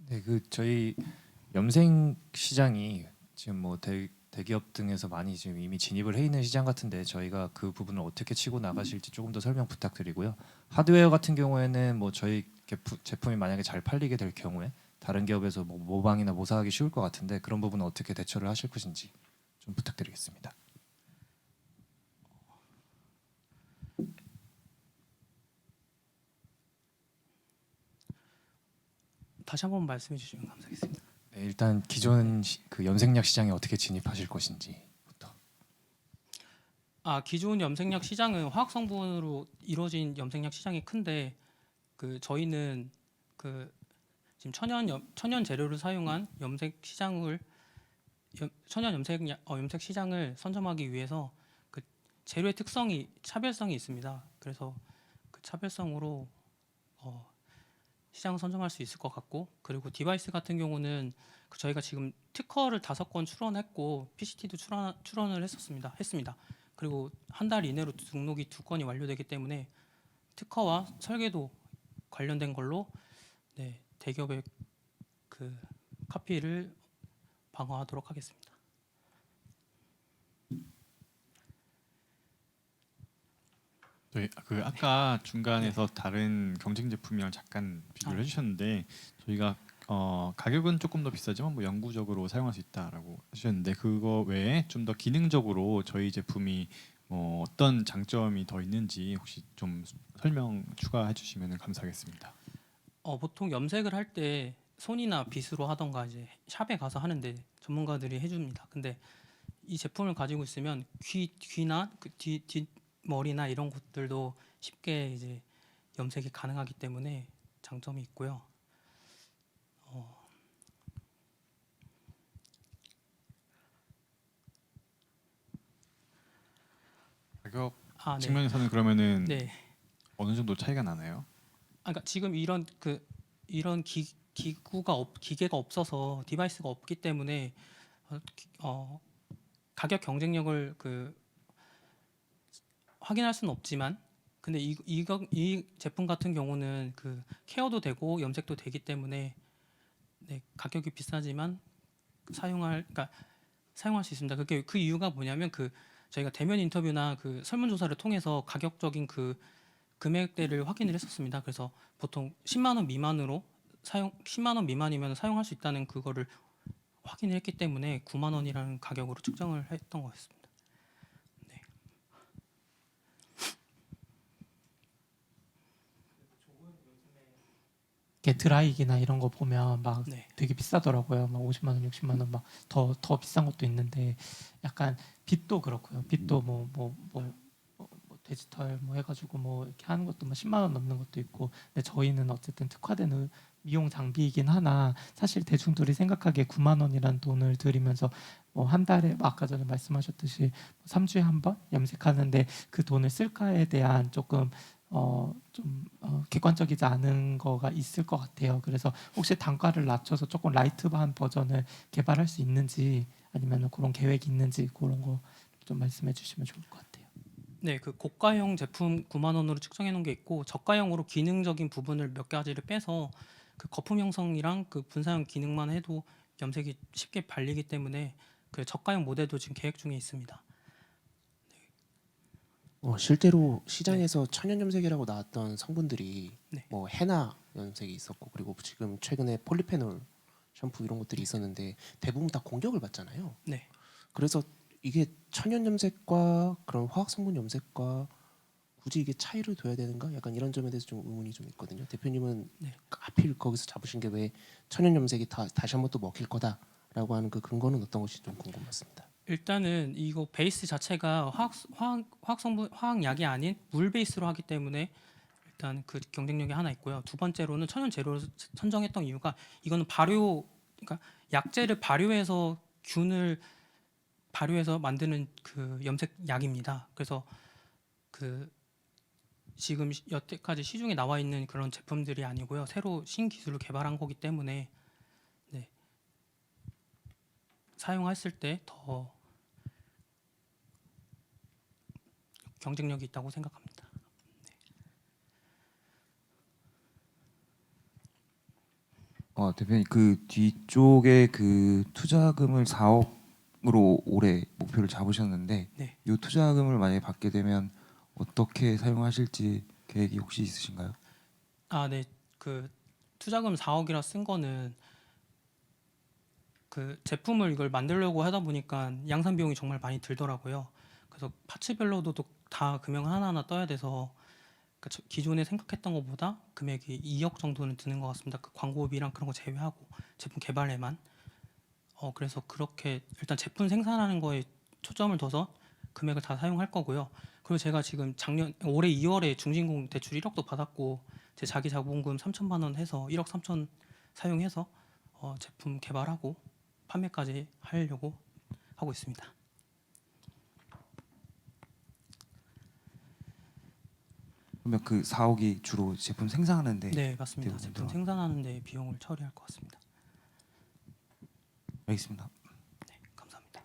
네, 저희 염색 시장이 지금 뭐 대기업 등에서 많이 지금 이미 진입을 해 있는 시장 같은데 저희가 그 부분을 어떻게 치고 나가실지 조금 더 설명 부탁드리고요. 하드웨어 같은 경우에는 뭐 저희 제품이 만약에 잘 팔리게 될 경우에 다른 기업에서 뭐 모방이나 모사하기 쉬울 것 같은데 그런 부분은 어떻게 대처를 하실 것인지 좀 부탁드리겠습니다. 다시 한번 말씀해 주시면 감사하겠습니다. 네, 일단 기존 그 염색약 시장에 어떻게 진입하실 것인지부터. 기존 염색약 시장은 화학 성분으로 이루어진 염색약 시장이 큰데 저희는 지금 천연 재료를 사용한 염색 시장을 염색 시장을 선점하기 위해서 그 재료의 차별성이 있습니다. 그래서 그 차별성으로 시장을 선점할 수 있을 것 같고, 그리고 디바이스 같은 경우는 저희가 지금 특허를 5건 출원했고 PCT도 출원을 했습니다. 그리고 한 달 이내로 등록이 2건이 완료되기 때문에 특허와 설계도 관련된 걸로 대기업의 그 카피를 방어하도록 하겠습니다. 저희 아까 중간에서 다른 경쟁 제품이랑 잠깐 비교를 해주셨는데 저희가 가격은 조금 더 비싸지만 뭐 영구적으로 사용할 수 있다라고 하셨는데 그거 외에 좀 더 기능적으로 저희 제품이 어떤 장점이 더 있는지 혹시 좀 설명 추가해 주시면 감사하겠습니다. 보통 염색을 할 때 손이나 빗으로 하던가 이제 샵에 가서 하는데 전문가들이 해줍니다. 근데 이 제품을 가지고 있으면 귀나 뒷머리나 이런 곳들도 쉽게 이제 염색이 가능하기 때문에 장점이 있고요. 가격 네. 측면에서는 그러면은 네. 어느 정도 차이가 나나요? 그러니까 지금 이런 기계가 없어서 디바이스가 없기 때문에 가격 경쟁력을 확인할 수는 없지만, 근데 이 제품 같은 경우는 케어도 되고 염색도 되기 때문에 가격이 비싸지만 사용할 수 있습니다. 그 이유가 뭐냐면 저희가 대면 인터뷰나 설문조사를 통해서 가격적인 금액대를 확인을 했었습니다. 그래서 보통 10만 원 미만으로 10만 원 미만이면 사용할 수 있다는 그거를 확인을 했기 때문에 9만 원이라는 가격으로 측정을 했던 거였습니다. 네. 드라이기나 이런 거 보면 막 되게 비싸더라고요. 막 50만 원, 60만 원 막 더 비싼 것도 있는데 약간 빗도 그렇고요. 빗도 뭐 디지털 뭐 해가지고 뭐 이렇게 하는 것도 뭐 10만 원 넘는 것도 있고, 근데 저희는 어쨌든 특화된 미용 장비이긴 하나 사실 대중들이 생각하기에 9만 원이라는 돈을 들이면서 뭐 한 달에 뭐 아까 전에 말씀하셨듯이 3주에 한 번 염색하는데 그 돈을 쓸까에 대한 조금 객관적이지 않은 거가 있을 것 같아요. 그래서 혹시 단가를 낮춰서 조금 라이트한 버전을 개발할 수 있는지, 아니면 그런 계획이 있는지, 그런 거 좀 말씀해 주시면 좋을 것 같아요. 네, 그 고가형 제품 9만 원으로 측정해 놓은 게 있고, 저가형으로 기능적인 부분을 몇 가지를 빼서 그 거품 형성이랑 그 분사형 기능만 해도 염색이 쉽게 발리기 때문에 그 저가형 모델도 지금 계획 중에 있습니다. 실제로 시장에서 천연 염색이라고 나왔던 성분들이 네. 뭐 헤나 염색이 있었고, 그리고 지금 최근에 폴리페놀 샴푸 이런 것들이 있었는데 대부분 다 공격을 받잖아요. 네. 그래서 이게 천연 염색과 그런 화학 성분 염색과 굳이 이게 차이를 둬야 되는가? 약간 이런 점에 대해서 좀 의문이 좀 있거든요. 대표님은 네. 하필 거기서 잡으신 게 왜 천연 염색이 다시 한번 또 먹힐 거다라고 하는 그 근거는 어떤 것이 좀 궁금했습니다. 일단은 이거 베이스 자체가 화학 성분 화학약이 아닌 물 베이스로 하기 때문에 일단 그 경쟁력이 하나 있고요. 두 번째로는 천연 재료를 선정했던 이유가 이거는 발효, 그러니까 약재를 발효해서 균을 발효해서 만드는 그 염색약입니다. 그래서 그 지금 여태까지 시중에 나와 있는 그런 제품들이 아니고요. 새로 신기술을 개발한 거기 때문에 네. 사용했을 때 더 경쟁력이 있다고 생각합니다. 대표님 그 뒤쪽에 그 투자금을 4억으로 올해 목표를 잡으셨는데 네. 이 투자금을 만약에 받게 되면 어떻게 사용하실지 계획이 혹시 있으신가요? 아, 네. 그 투자금 4억이라 쓴 거는 그 제품을 이걸 만들려고 하다 보니까 양산 비용이 정말 많이 들더라고요. 그래서 파츠별로도 다 금액 하나하나 떠야 돼서 그 기존에 생각했던 것보다 금액이 2억 정도는 드는 것 같습니다. 그 광고비랑 그런 거 제외하고 제품 개발에만. 그래서 그렇게 일단 제품 생산하는 거에 초점을 둬서 금액을 다 사용할 거고요. 그리고 제가 지금 올해 2월에 중진공 대출 1억도 받았고 제 자기 자본금 3천만 원 해서 1억 3천 사용해서 제품 개발하고 판매까지 하려고 하고 있습니다. 그러면 그 4억이 주로 제품 생산하는데 네, 맞습니다. 대부분 제품 들어가요? 생산하는 데 비용을 처리할 것 같습니다. 알겠습니다. 네, 감사합니다.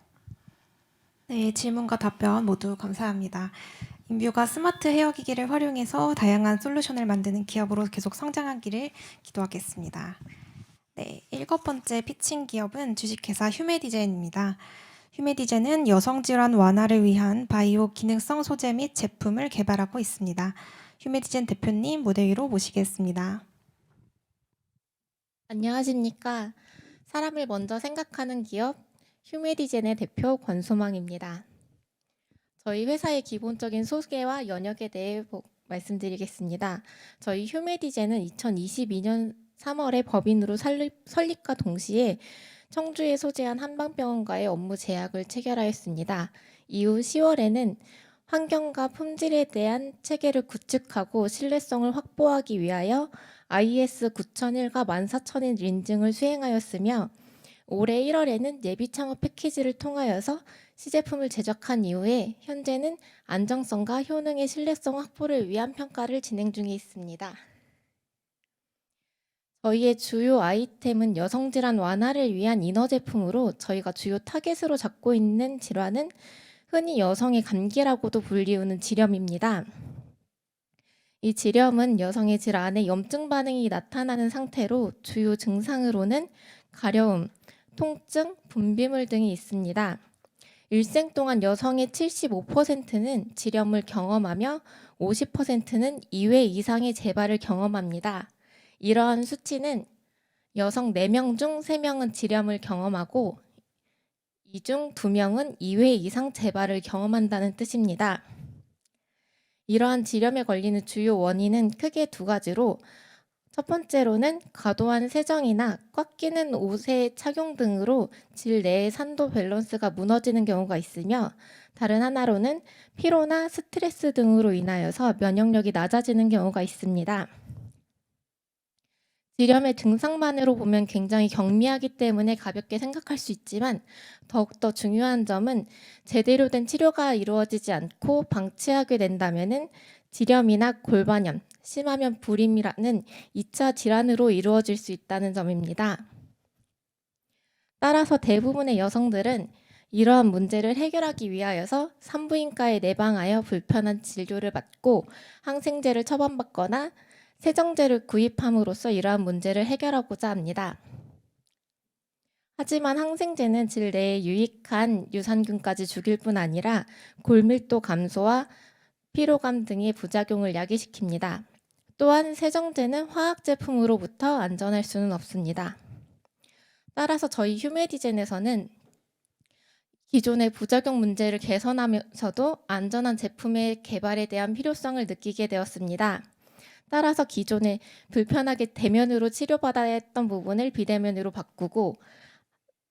네, 질문과 답변 모두 감사합니다. 인뷰가 스마트 헤어기기를 활용해서 다양한 솔루션을 만드는 기업으로 계속 성장하기를 기도하겠습니다. 네, 7번째 피칭 기업은 주식회사 휴메디젠입니다. 휴메디젠은 여성질환 완화를 위한 바이오 기능성 소재 및 제품을 개발하고 있습니다. 휴메디젠 대표님 무대 위로 모시겠습니다. 안녕하십니까. 사람을 먼저 생각하는 기업 휴메디젠의 대표 권소망입니다. 저희 회사의 기본적인 소개와 연역에 대해 말씀드리겠습니다. 저희 휴메디젠은 2022년 3월에 법인으로 설립과 동시에 청주에 소재한 한방병원과의 업무 제약을 체결하였습니다. 이후 10월에는 환경과 품질에 대한 체계를 구축하고 신뢰성을 확보하기 위하여 IS 9001과 14000인 인증을 수행하였으며 올해 1월에는 예비 창업 패키지를 통하여서 시제품을 제작한 이후에 현재는 안정성과 효능의 신뢰성 확보를 위한 평가를 진행 중에 있습니다. 저희의 주요 아이템은 여성질환 완화를 위한 이너 제품으로 저희가 주요 타겟으로 잡고 있는 질환은 흔히 여성의 감기라고도 불리우는 질염입니다. 이 질염은 여성의 질환에 염증 반응이 나타나는 상태로 주요 증상으로는 가려움, 통증, 분비물 등이 있습니다. 일생 동안 여성의 75%는 질염을 경험하며 50%는 2회 이상의 재발을 경험합니다. 이러한 수치는 여성 4명 중 3명은 질염을 경험하고 이 중 2명은 2회 이상 재발을 경험한다는 뜻입니다. 이러한 질염에 걸리는 주요 원인은 크게 두 가지로 첫 번째로는 과도한 세정이나 꽉 끼는 옷의 착용 등으로 질 내의 산도 밸런스가 무너지는 경우가 있으며, 다른 하나로는 피로나 스트레스 등으로 인하여서 면역력이 낮아지는 경우가 있습니다. 질염의 증상만으로 보면 굉장히 경미하기 때문에 가볍게 생각할 수 있지만, 더욱더 중요한 점은 제대로 된 치료가 이루어지지 않고 방치하게 된다면은 질염이나 골반염, 심하면 불임이라는 2차 질환으로 이루어질 수 있다는 점입니다. 따라서 대부분의 여성들은 이러한 문제를 해결하기 위하여서 산부인과에 내방하여 불편한 진료를 받고 항생제를 처방받거나 세정제를 구입함으로써 이러한 문제를 해결하고자 합니다. 하지만 항생제는 질 내에 유익한 유산균까지 죽일 뿐 아니라 골밀도 감소와 피로감 등의 부작용을 야기시킵니다. 또한 세정제는 화학 제품으로부터 안전할 수는 없습니다. 따라서 저희 휴메디젠에서는 기존의 부작용 문제를 개선하면서도 안전한 제품의 개발에 대한 필요성을 느끼게 되었습니다. 따라서 기존에 불편하게 대면으로 치료받아야 했던 부분을 비대면으로 바꾸고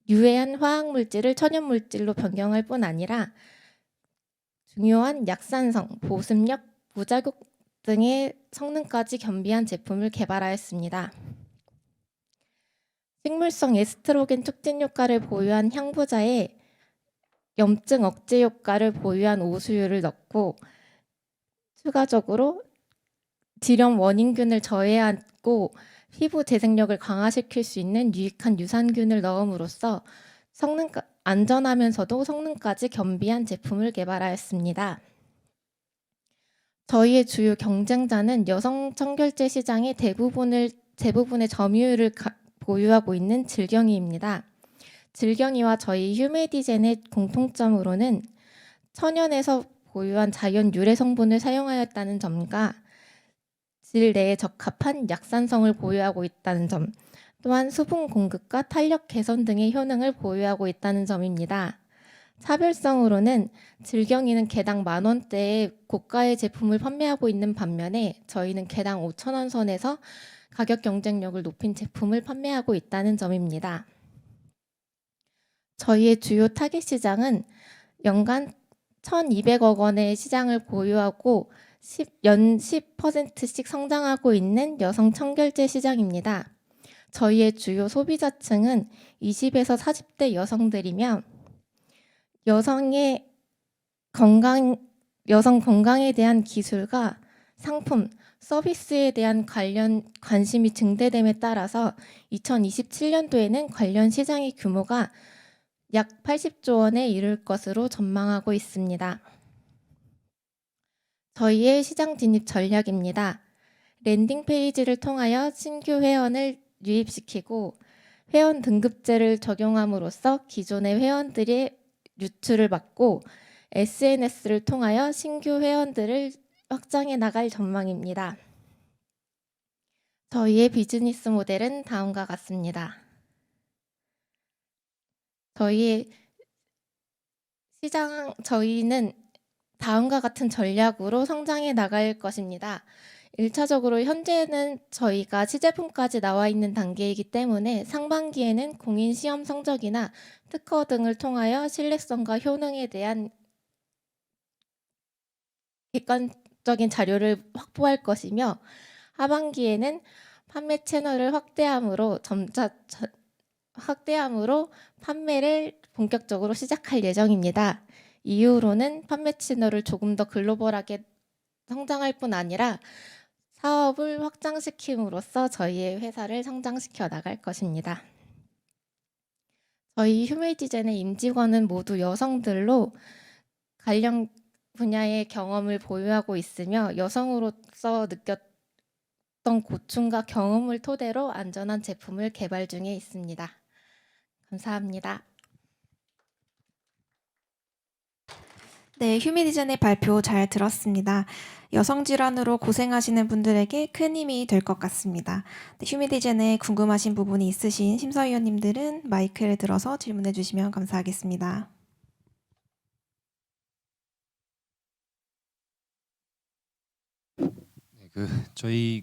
유해한 화학물질을 천연물질로 변경할 뿐 아니라 중요한 약산성, 보습력, 부작용 등의 성능까지 겸비한 제품을 개발하였습니다. 식물성 에스트로겐 촉진 효과를 보유한 향부자에 염증 억제 효과를 보유한 오수유를 넣고 추가적으로 질염 원인균을 저해하고 피부 재생력을 강화시킬 수 있는 유익한 유산균을 넣음으로써 안전하면서도 성능까지 겸비한 제품을 개발하였습니다. 저희의 주요 경쟁자는 여성 청결제 시장의 대부분의 점유율을 보유하고 있는 질경이입니다. 질경이와 저희 휴메디젠의 공통점으로는 천연에서 보유한 자연 유래 성분을 사용하였다는 점과 질 내에 적합한 약산성을 보유하고 있다는 점, 또한 수분 공급과 탄력 개선 등의 효능을 보유하고 있다는 점입니다. 차별성으로는 질경이는 개당 10,000원대의 고가의 제품을 판매하고 있는 반면에 저희는 개당 5,000원 선에서 가격 경쟁력을 높인 제품을 판매하고 있다는 점입니다. 저희의 주요 타겟 시장은 연간 1,200억 원의 시장을 보유하고 연 10%씩 성장하고 있는 여성 청결제 시장입니다. 저희의 주요 소비자층은 20에서 40대 여성들이며 여성 건강에 대한 기술과 상품, 서비스에 대한 관심이 증대됨에 따라서 2027년도에는 관련 시장의 규모가 약 80조 원에 이를 것으로 전망하고 있습니다. 저희의 시장 진입 전략입니다. 랜딩 페이지를 통하여 신규 회원을 유입시키고 회원 등급제를 적용함으로써 기존의 회원들의 유출을 막고 SNS를 통하여 신규 회원들을 확장해 나갈 전망입니다. 저희의 비즈니스 모델은 다음과 같습니다. 저희는 다음과 같은 전략으로 성장해 나갈 것입니다. 1차적으로 현재는 저희가 시제품까지 나와 있는 단계이기 때문에 상반기에는 공인 시험 성적이나 특허 등을 통하여 신뢰성과 효능에 대한 객관적인 자료를 확보할 것이며, 하반기에는 판매 채널을 확대함으로 판매를 본격적으로 시작할 예정입니다. 이후로는 판매 채널을 조금 더 글로벌하게 성장할 뿐 아니라 사업을 확장시킴으로써 저희의 회사를 성장시켜 나갈 것입니다. 저희 휴메디젠의 임직원은 모두 여성들로 관련 분야의 경험을 보유하고 있으며 여성으로서 느꼈던 고충과 경험을 토대로 안전한 제품을 개발 중에 있습니다. 감사합니다. 네, 휴메디젠의 발표 잘 들었습니다. 여성 질환으로 고생하시는 분들에게 큰 힘이 될 것 같습니다. 네, 휴메디젠에 궁금하신 부분이 있으신 심사위원님들은 마이크를 들어서 질문해 주시면 감사하겠습니다. 저희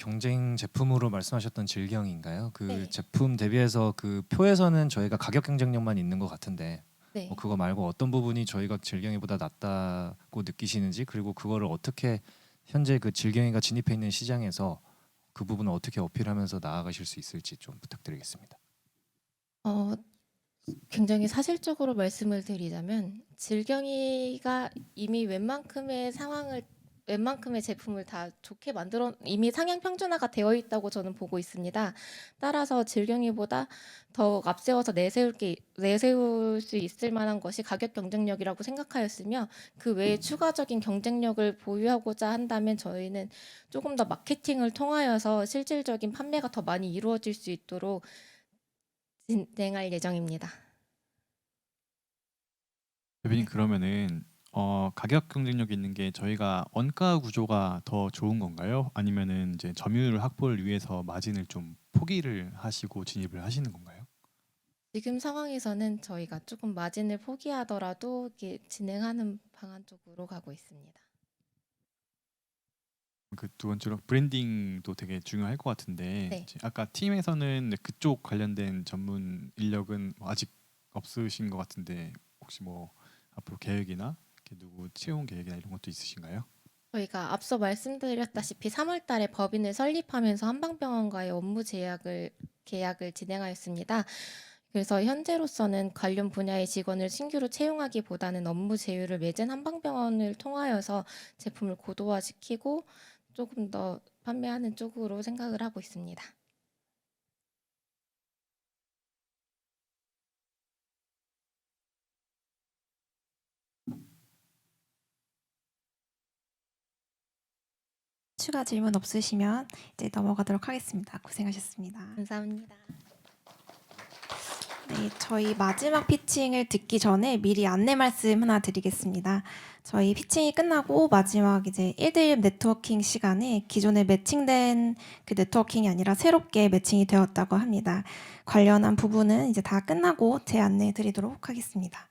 경쟁 제품으로 말씀하셨던 질경인가요? 그 네. 제품 대비해서 그 표에서는 저희가 가격 경쟁력만 있는 것 같은데 네. 그거 말고 어떤 부분이 저희가 질경이보다 낫다고 느끼시는지, 그리고 그거를 어떻게 현재 그 질경이가 진입해 있는 시장에서 그 부분을 어떻게 어필하면서 나아가실 수 있을지 좀 부탁드리겠습니다. 굉장히 사실적으로 말씀을 드리자면 질경이가 이미 웬만큼의 제품을 다 좋게 만들어 이미 상향 평준화가 되어 있다고 저는 보고 있습니다. 따라서 질경이보다 더 앞세워서 내세울 수 있을 만한 것이 가격 경쟁력이라고 생각하였으며, 그 외에 추가적인 경쟁력을 보유하고자 한다면 저희는 조금 더 마케팅을 통하여서 실질적인 판매가 더 많이 이루어질 수 있도록 진행할 예정입니다. 대표님, 그러면은 가격 경쟁력 있는 게 저희가 원가 구조가 더 좋은 건가요? 아니면은 이제 점유율 확보를 위해서 마진을 좀 포기를 하시고 진입을 하시는 건가요? 지금 상황에서는 저희가 조금 마진을 포기하더라도 이렇게 진행하는 방안 쪽으로 가고 있습니다. 그 두 번째로 브랜딩도 되게 중요할 것 같은데, 네. 이제 아까 팀에서는 그쪽 관련된 전문 인력은 아직 없으신 것 같은데, 혹시 뭐 앞으로 계획이나 이렇게 누구 채용 계획이나 이런 것도 있으신가요? 저희가 앞서 말씀드렸다시피 3월 달에 법인을 설립하면서 한방병원과의 업무 계약을 진행하였습니다. 그래서 현재로서는 관련 분야의 직원을 신규로 채용하기보다는 업무 제휴를 맺은 한방병원을 통하여서 제품을 고도화시키고 조금 더 판매하는 쪽으로 생각을 하고 있습니다. 추가 질문 없으시면 이제 넘어가도록 하겠습니다. 고생하셨습니다. 감사합니다. 네, 저희 마지막 피칭을 듣기 전에 미리 안내 말씀 하나 드리겠습니다. 저희 피칭이 끝나고 마지막 이제 1대1 네트워킹 시간에 기존에 매칭된 그 네트워킹이 아니라 새롭게 매칭이 되었다고 합니다. 관련한 부분은 이제 다 끝나고 제 안내 드리도록 하겠습니다.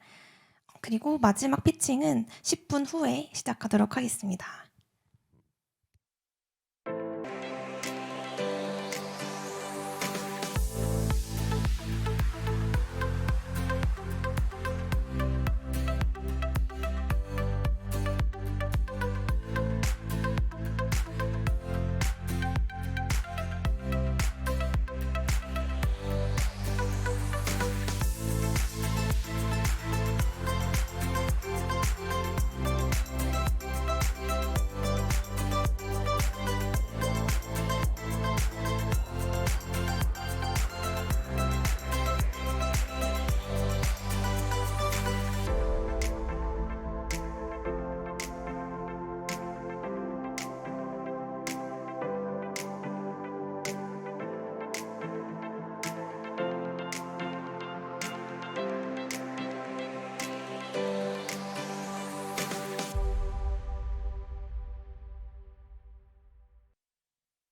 그리고 마지막 피칭은 10분 후에 시작하도록 하겠습니다.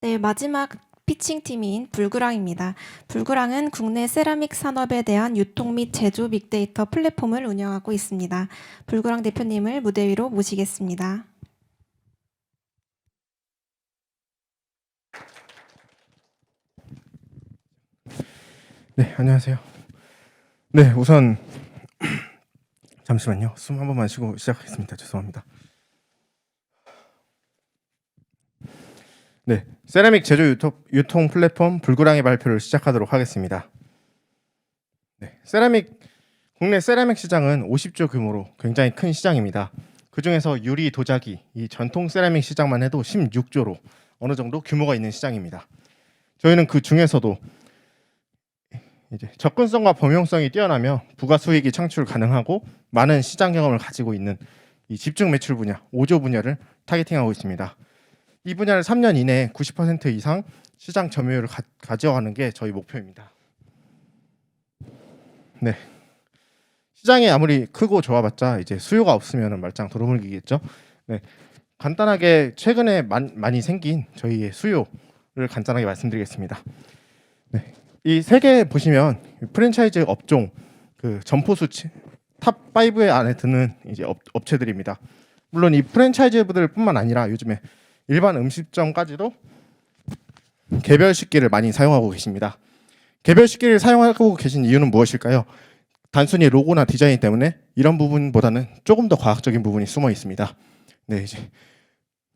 네, 마지막 피칭 팀인 불그랑입니다. 불그랑은 국내 세라믹 산업에 대한 유통 및 제조 빅데이터 플랫폼을 운영하고 있습니다. 불그랑 대표님을 무대 위로 모시겠습니다. 네, 안녕하세요. 네, 우선 잠시만요. 숨 한 번만 쉬고 시작하겠습니다. 죄송합니다. 네, 세라믹 제조 유통 플랫폼 불그랑의 발표를 시작하도록 하겠습니다. 네, 국내 세라믹 시장은 50조 규모로 굉장히 큰 시장입니다. 그 중에서 유리, 도자기, 이 전통 세라믹 시장만 해도 16조로 어느 정도 규모가 있는 시장입니다. 저희는 그 중에서도 이제 접근성과 범용성이 뛰어나며 부가 수익이 창출 가능하고 많은 시장 경험을 가지고 있는 이 집중 매출 분야 5조 분야를 타겟팅하고 있습니다. 이 분야를 3년 이내에 90% 이상 시장 점유율을 가져가는 게 저희 목표입니다. 네, 시장이 아무리 크고 좋아봤자 이제 수요가 없으면 말짱 도루묵이겠죠. 네, 간단하게 최근에 많이 생긴 저희의 수요를 간단하게 말씀드리겠습니다. 네, 이 세 개 보시면 프랜차이즈 업종 그 점포 수치 탑 5에 안에 드는 이제 업체들입니다. 물론 이 프랜차이즈들뿐만 아니라 요즘에 일반 음식점까지도 개별 식기를 많이 사용하고 계십니다. 개별 식기를 사용하고 계신 이유는 무엇일까요? 단순히 로고나 디자인 때문에 이런 부분보다는 조금 더 과학적인 부분이 숨어 있습니다. 네, 이제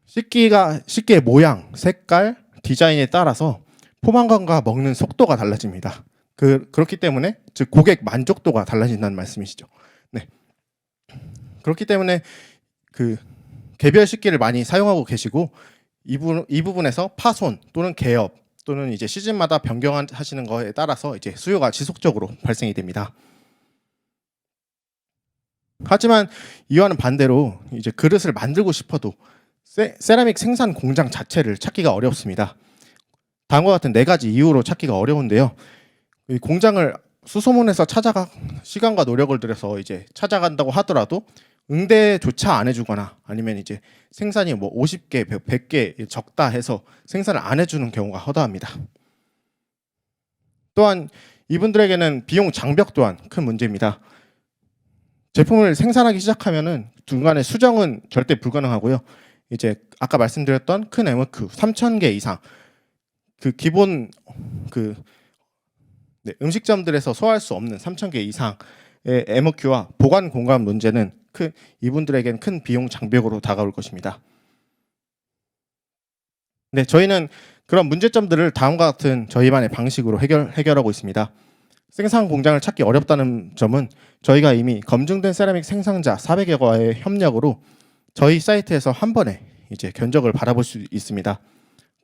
식기의 모양, 색깔, 디자인에 따라서 포만감과 먹는 속도가 달라집니다. 그렇기 때문에 즉 고객 만족도가 달라진다는 말씀이시죠. 네. 그렇기 때문에 그 개별 식기를 많이 사용하고 계시고 이 부분에서 파손 또는 개업 또는 이제 시즌마다 변경하시는 거에 따라서 이제 수요가 지속적으로 발생이 됩니다. 하지만 이와는 반대로 이제 그릇을 만들고 싶어도 세라믹 생산 공장 자체를 찾기가 어렵습니다. 다음과 같은 4가지 이유로 찾기가 어려운데요. 이 공장을 수소문해서 시간과 노력을 들여서 이제 찾아간다고 하더라도 응대조차 안 해주거나 아니면 이제 생산이 뭐 50개, 100개 적다 해서 생산을 안 해주는 경우가 허다합니다. 또한 이분들에게는 비용 장벽 또한 큰 문제입니다. 제품을 생산하기 시작하면은 중간에 수정은 절대 불가능하고요. 이제 아까 말씀드렸던 큰 MOQ 3,000개 이상 그 기본 음식점들에서 소화할 수 없는 3,000개 이상의 MOQ와 보관 공간 문제는 이분들에겐 큰 비용 장벽으로 다가올 것입니다. 네, 저희는 그런 문제점들을 다음과 같은 저희만의 방식으로 해결하고 있습니다. 생산 공장을 찾기 어렵다는 점은 저희가 이미 검증된 세라믹 생산자 400여가의 협력으로 저희 사이트에서 한 번에 이제 견적을 받아볼 수 있습니다.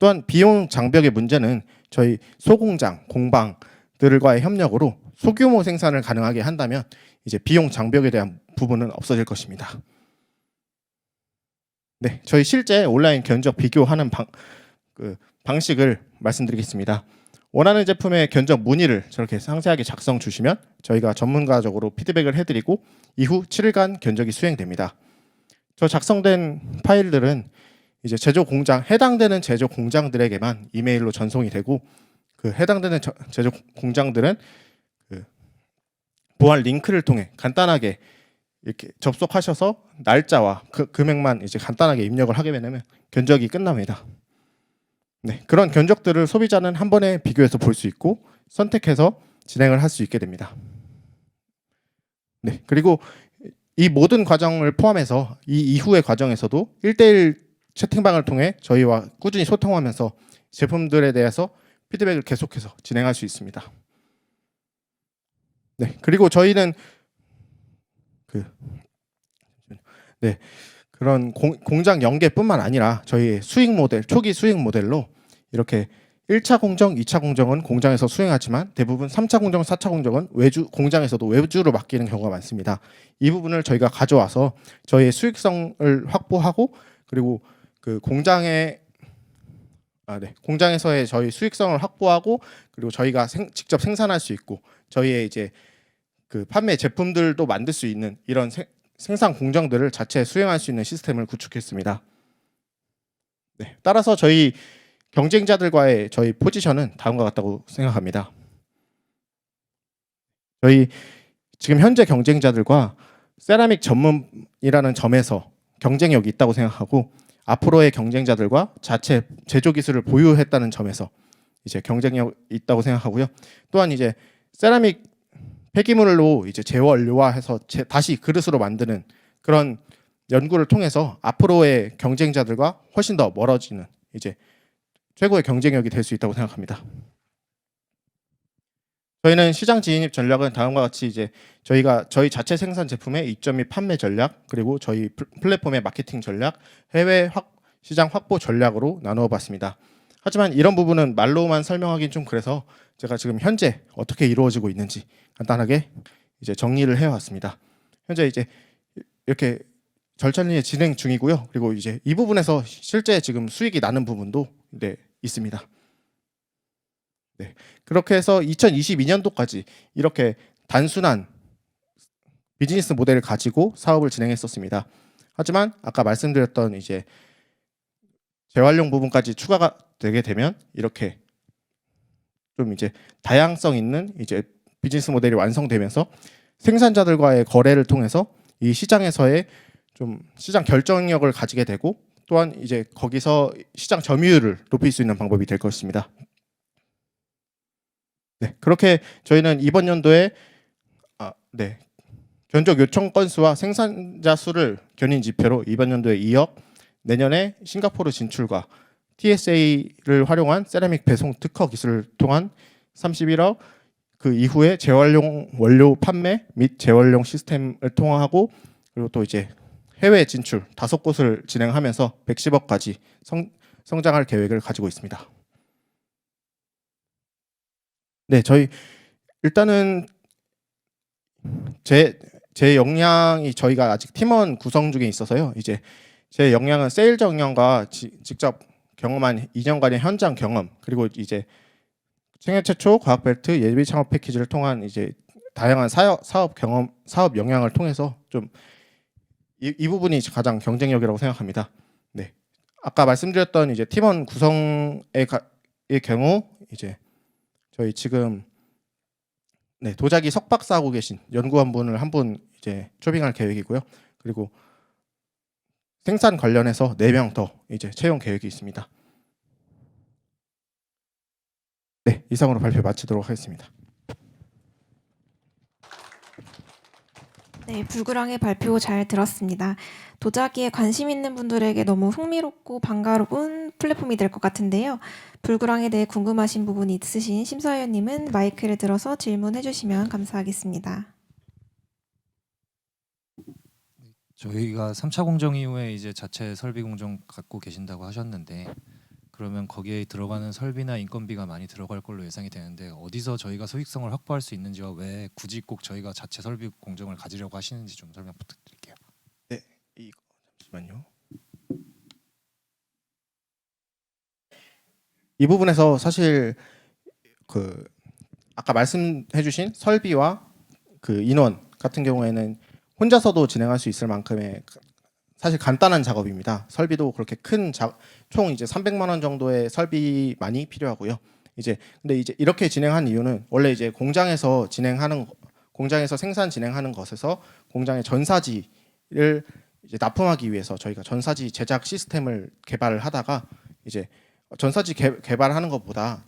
또한 비용 장벽의 문제는 저희 소공장, 공방들과의 협력으로 소규모 생산을 가능하게 한다면 이제 비용 장벽에 대한 부분은 없어질 것입니다. 네, 저희 실제 온라인 견적 비교하는 방식을 말씀드리겠습니다. 원하는 제품의 견적 문의를 저렇게 상세하게 작성 주시면 저희가 전문가적으로 피드백을 해드리고 이후 7일간 견적이 수행됩니다. 저 작성된 파일들은 이제 해당되는 제조 공장들에게만 이메일로 전송이 되고 그 해당되는 제조 공장들은 그 보안 링크를 통해 간단하게 이렇게 접속하셔서 날짜와 금액만 이제 간단하게 입력을 하게 되면 견적이 끝납니다. 네, 그런 견적들을 소비자는 한 번에 비교해서 볼 수 있고 선택해서 진행을 할 수 있게 됩니다. 네, 그리고 이 모든 과정을 포함해서 이 이후의 과정에서도 1:1 채팅방을 통해 저희와 꾸준히 소통하면서 제품들에 대해서 피드백을 계속해서 진행할 수 있습니다. 네, 그리고 저희는 그런 공장 연계뿐만 아니라 저희의 수익 모델, 초기 수익 모델로 이렇게 1차 공정, 2차 공정은 공장에서 수행하지만 대부분 3차 공정, 4차 공정은 공장에서도 외주로 맡기는 경우가 많습니다. 이 부분을 저희가 가져와서 저희의 수익성을 확보하고 그리고 그 공장에서의 저희 수익성을 확보하고 그리고 저희가 직접 생산할 수 있고 저희의 이제 그 판매 제품들도 만들 수 있는 이런 생산 공정들을 자체 수행할 수 있는 시스템을 구축했습니다. 네, 따라서 저희 경쟁자들과의 저희 포지션은 다음과 같다고 생각합니다. 저희 지금 현재 경쟁자들과 세라믹 전문이라는 점에서 경쟁력이 있다고 생각하고 앞으로의 경쟁자들과 자체 제조 기술을 보유했다는 점에서 이제 경쟁력이 있다고 생각하고요. 또한 이제 세라믹 폐기물로 이제 재원료화해서 다시 그릇으로 만드는 그런 연구를 통해서 앞으로의 경쟁자들과 훨씬 더 멀어지는 이제 최고의 경쟁력이 될 수 있다고 생각합니다. 저희는 시장 진입 전략은 다음과 같이 이제 저희 자체 생산 제품의 입점 및 판매 전략 그리고 저희 플랫폼의 마케팅 전략, 해외 시장 확보 전략으로 나누어 봤습니다. 하지만 이런 부분은 말로만 설명하기는 좀 그래서 제가 지금 현재 어떻게 이루어지고 있는지 간단하게 이제 정리를 해왔습니다. 현재 이제 이렇게 절차는 진행 중이고요. 그리고 이제 이 부분에서 실제 지금 수익이 나는 부분도 있습니다. 네, 그렇게 해서 2022년도까지 이렇게 단순한 비즈니스 모델을 가지고 사업을 진행했었습니다. 하지만 아까 말씀드렸던 이제 재활용 부분까지 추가가 되게 되면 이렇게 좀 이제 다양성 있는 이제 비즈니스 모델이 완성되면서 생산자들과의 거래를 통해서 이 시장에서의 좀 시장 결정력을 가지게 되고 또한 이제 거기서 시장 점유율을 높일 수 있는 방법이 될 것입니다. 네, 그렇게 저희는 이번 연도에 견적 요청 건수와 생산자 수를 견인 지표로 이번 연도에 2억, 내년에 싱가포르 진출과 TSA를 활용한 세라믹 배송 특허 기술을 통한 31억, 그 이후에 재활용 원료 판매 및 재활용 시스템을 통화하고, 그리고 또 이제 해외 진출 5곳을 진행하면서 110억까지 성장할 계획을 가지고 있습니다. 네, 저희 일단은 제 역량이 저희가 아직 팀원 구성 중에 있어서요. 이제 제 역량은 세일즈 역량과 직접 경험한 2년간의 현장 경험, 그리고 이제 생애 최초 과학 벨트 예비 창업 패키지를 통한 이제 다양한 사업 경험, 사업 역량을 통해서 좀 이 부분이 가장 경쟁력이라고 생각합니다. 네, 아까 말씀드렸던 이제 팀원 구성의 경우 이제 저희 지금 도자기 석박사 하고 계신 연구원분을 한 분 이제 초빙할 계획이고요. 그리고 생산 관련해서 4명 더 이제 채용 계획이 있습니다. 네, 이상으로 발표 마치도록 하겠습니다. 네, 불구랑의 발표 잘 들었습니다. 도자기에 관심 있는 분들에게 너무 흥미롭고 반가운 플랫폼이 될 것 같은데요. 불구랑에 대해 궁금하신 부분이 있으신 심사위원님은 마이크를 들어서 질문해 주시면 감사하겠습니다. 저희가 3차 공정 이후에 이제 자체 설비 공정 갖고 계신다고 하셨는데, 그러면 거기에 들어가는 설비나 인건비가 많이 들어갈 걸로 예상이 되는데, 어디서 저희가 소익성을 확보할 수 있는지와 왜 굳이 꼭 저희가 자체 설비 공정을 가지려고 하시는지 좀 설명 부탁드릴게요. 네, 이거 잠시만요. 이 부분에서 사실 그 아까 말씀해주신 설비와 그 인원 같은 경우에는 혼자서도 진행할 수 있을 만큼의 사실 간단한 작업입니다. 설비도 그렇게 총 이제 300만 원 정도의 설비만이 필요하고요. 근데 이제 이렇게 진행한 이유는 원래 이제 공장에서 생산 진행하는 것에서 공장의 전사지를 이제 납품하기 위해서 저희가 전사지 제작 시스템을 개발을 하다가 이제 전사지 개발하는 것보다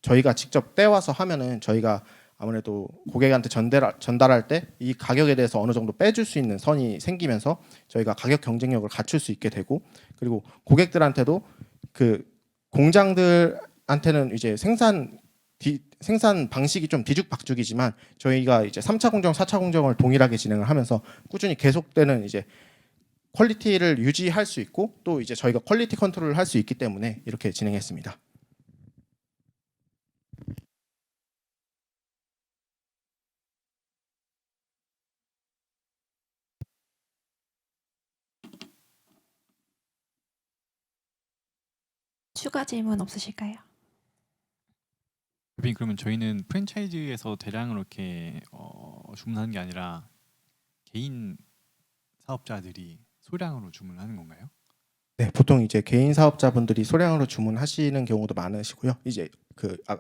저희가 직접 떼와서 하면은 저희가 아무래도 고객한테 전달할 때 이 가격에 대해서 어느 정도 빼줄 수 있는 선이 생기면서 저희가 가격 경쟁력을 갖출 수 있게 되고, 그리고 고객들한테도 그 공장들한테는 이제 생산 방식이 좀 뒤죽박죽이지만 저희가 이제 3차 공정, 4차 공정을 동일하게 진행을 하면서 꾸준히 계속되는 이제 퀄리티를 유지할 수 있고, 또 이제 저희가 퀄리티 컨트롤을 할 수 있기 때문에 이렇게 진행했습니다. 추가 질문 없으실까요? 대표님, 그러면 저희는 프랜차이즈에서 대량으로 이렇게 주문하는 게 아니라 개인 사업자들이 소량으로 주문하는 건가요? 네, 보통 이제 개인 사업자분들이 소량으로 주문하시는 경우도 많으시고요. 이제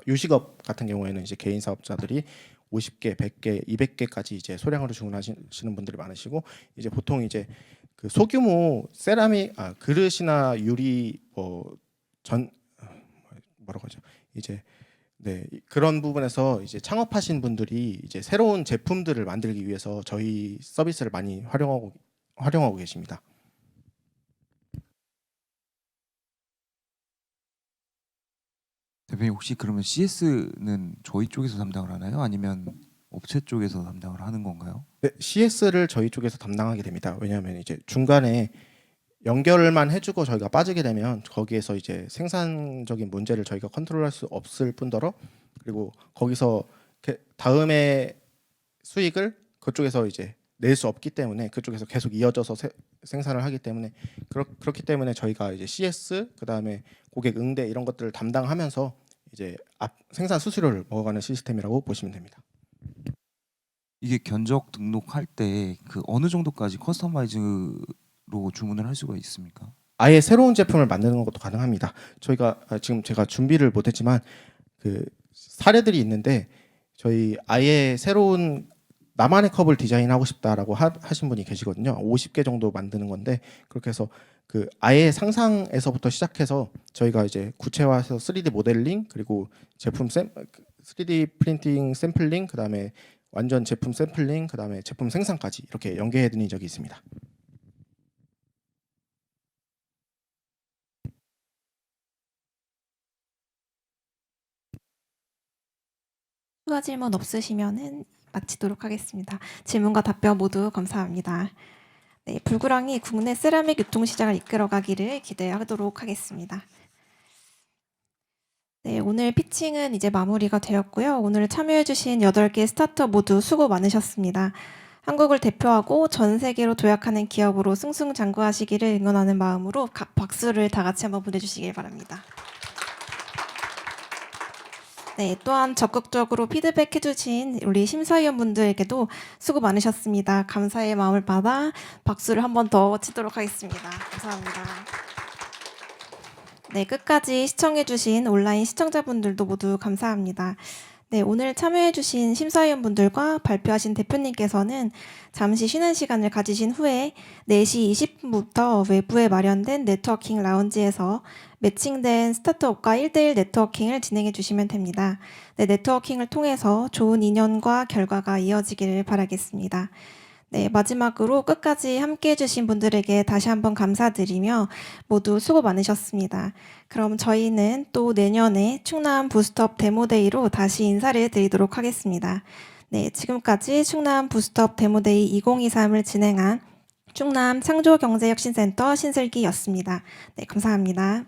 유식업 같은 경우에는 이제 개인 사업자들이 50개, 100개, 200개까지 이제 소량으로 주문하시는 분들이 많으시고, 이제 보통 이제 그 소규모 세라믹 그릇이나 유리 뭐라고 하죠? 이제 그런 부분에서 이제 창업하신 분들이 이제 새로운 제품들을 만들기 위해서 저희 서비스를 많이 활용하고 계십니다. 대표님, 혹시 그러면 CS는 저희 쪽에서 담당을 하나요? 아니면 업체 쪽에서 담당을 하는 건가요? 네, CS를 저희 쪽에서 담당하게 됩니다. 왜냐하면 이제 중간에 연결만 해주고 저희가 빠지게 되면 거기에서 이제 생산적인 문제를 저희가 컨트롤할 수 없을 뿐더러, 그리고 거기서 다음에 수익을 그쪽에서 이제 낼 수 없기 때문에 그쪽에서 계속 이어져서 생산을 하기 때문에 그렇기 때문에 저희가 이제 CS 그다음에 고객 응대 이런 것들을 담당하면서 이제 생산 수수료를 먹어가는 시스템이라고 보시면 됩니다. 이게 견적 등록할 때 그 어느 정도까지 커스터마이즈로 주문을 할 수가 있습니까? 아예 새로운 제품을 만드는 것도 가능합니다. 저희가 지금 제가 준비를 못했지만 그 사례들이 있는데, 저희 아예 새로운 나만의 컵을 디자인하고 싶다라고 하신 분이 계시거든요. 50개 정도 만드는 건데, 그렇게 해서 그 아예 상상에서부터 시작해서 저희가 이제 구체화해서 3D 모델링 그리고 제품 3D 프린팅 샘플링 그다음에 완전 제품 샘플링 그다음에 제품 생산까지 이렇게 연계해 드린 적이 있습니다. 추가 질문 없으시면은 마치도록 하겠습니다. 질문과 답변 모두 감사합니다. 네, 불구랑이 국내 세라믹 유통시장을 이끌어가기를 기대하도록 하겠습니다. 네, 오늘 피칭은 이제 마무리가 되었고요. 오늘 참여해주신 8개 스타트업 모두 수고 많으셨습니다. 한국을 대표하고 전 세계로 도약하는 기업으로 승승장구하시기를 응원하는 마음으로 박수를 다 같이 한번 보내주시길 바랍니다. 네, 또한 적극적으로 피드백해주신 우리 심사위원분들에게도 수고 많으셨습니다. 감사의 마음을 받아 박수를 한 번 더 치도록 하겠습니다. 감사합니다. 네, 끝까지 시청해주신 온라인 시청자분들도 모두 감사합니다. 네, 오늘 참여해주신 심사위원분들과 발표하신 대표님께서는 잠시 쉬는 시간을 가지신 후에 4시 20분부터 외부에 마련된 네트워킹 라운지에서 매칭된 스타트업과 1대1 네트워킹을 진행해 주시면 됩니다. 네, 네트워킹을 통해서 좋은 인연과 결과가 이어지기를 바라겠습니다. 네, 마지막으로 끝까지 함께 해주신 분들에게 다시 한번 감사드리며 모두 수고 많으셨습니다. 그럼 저희는 또 내년에 충남 부스트업 데모데이로 다시 인사를 드리도록 하겠습니다. 네, 지금까지 충남 부스트업 데모데이 2023을 진행한 충남 창조경제혁신센터 신슬기였습니다. 네, 감사합니다.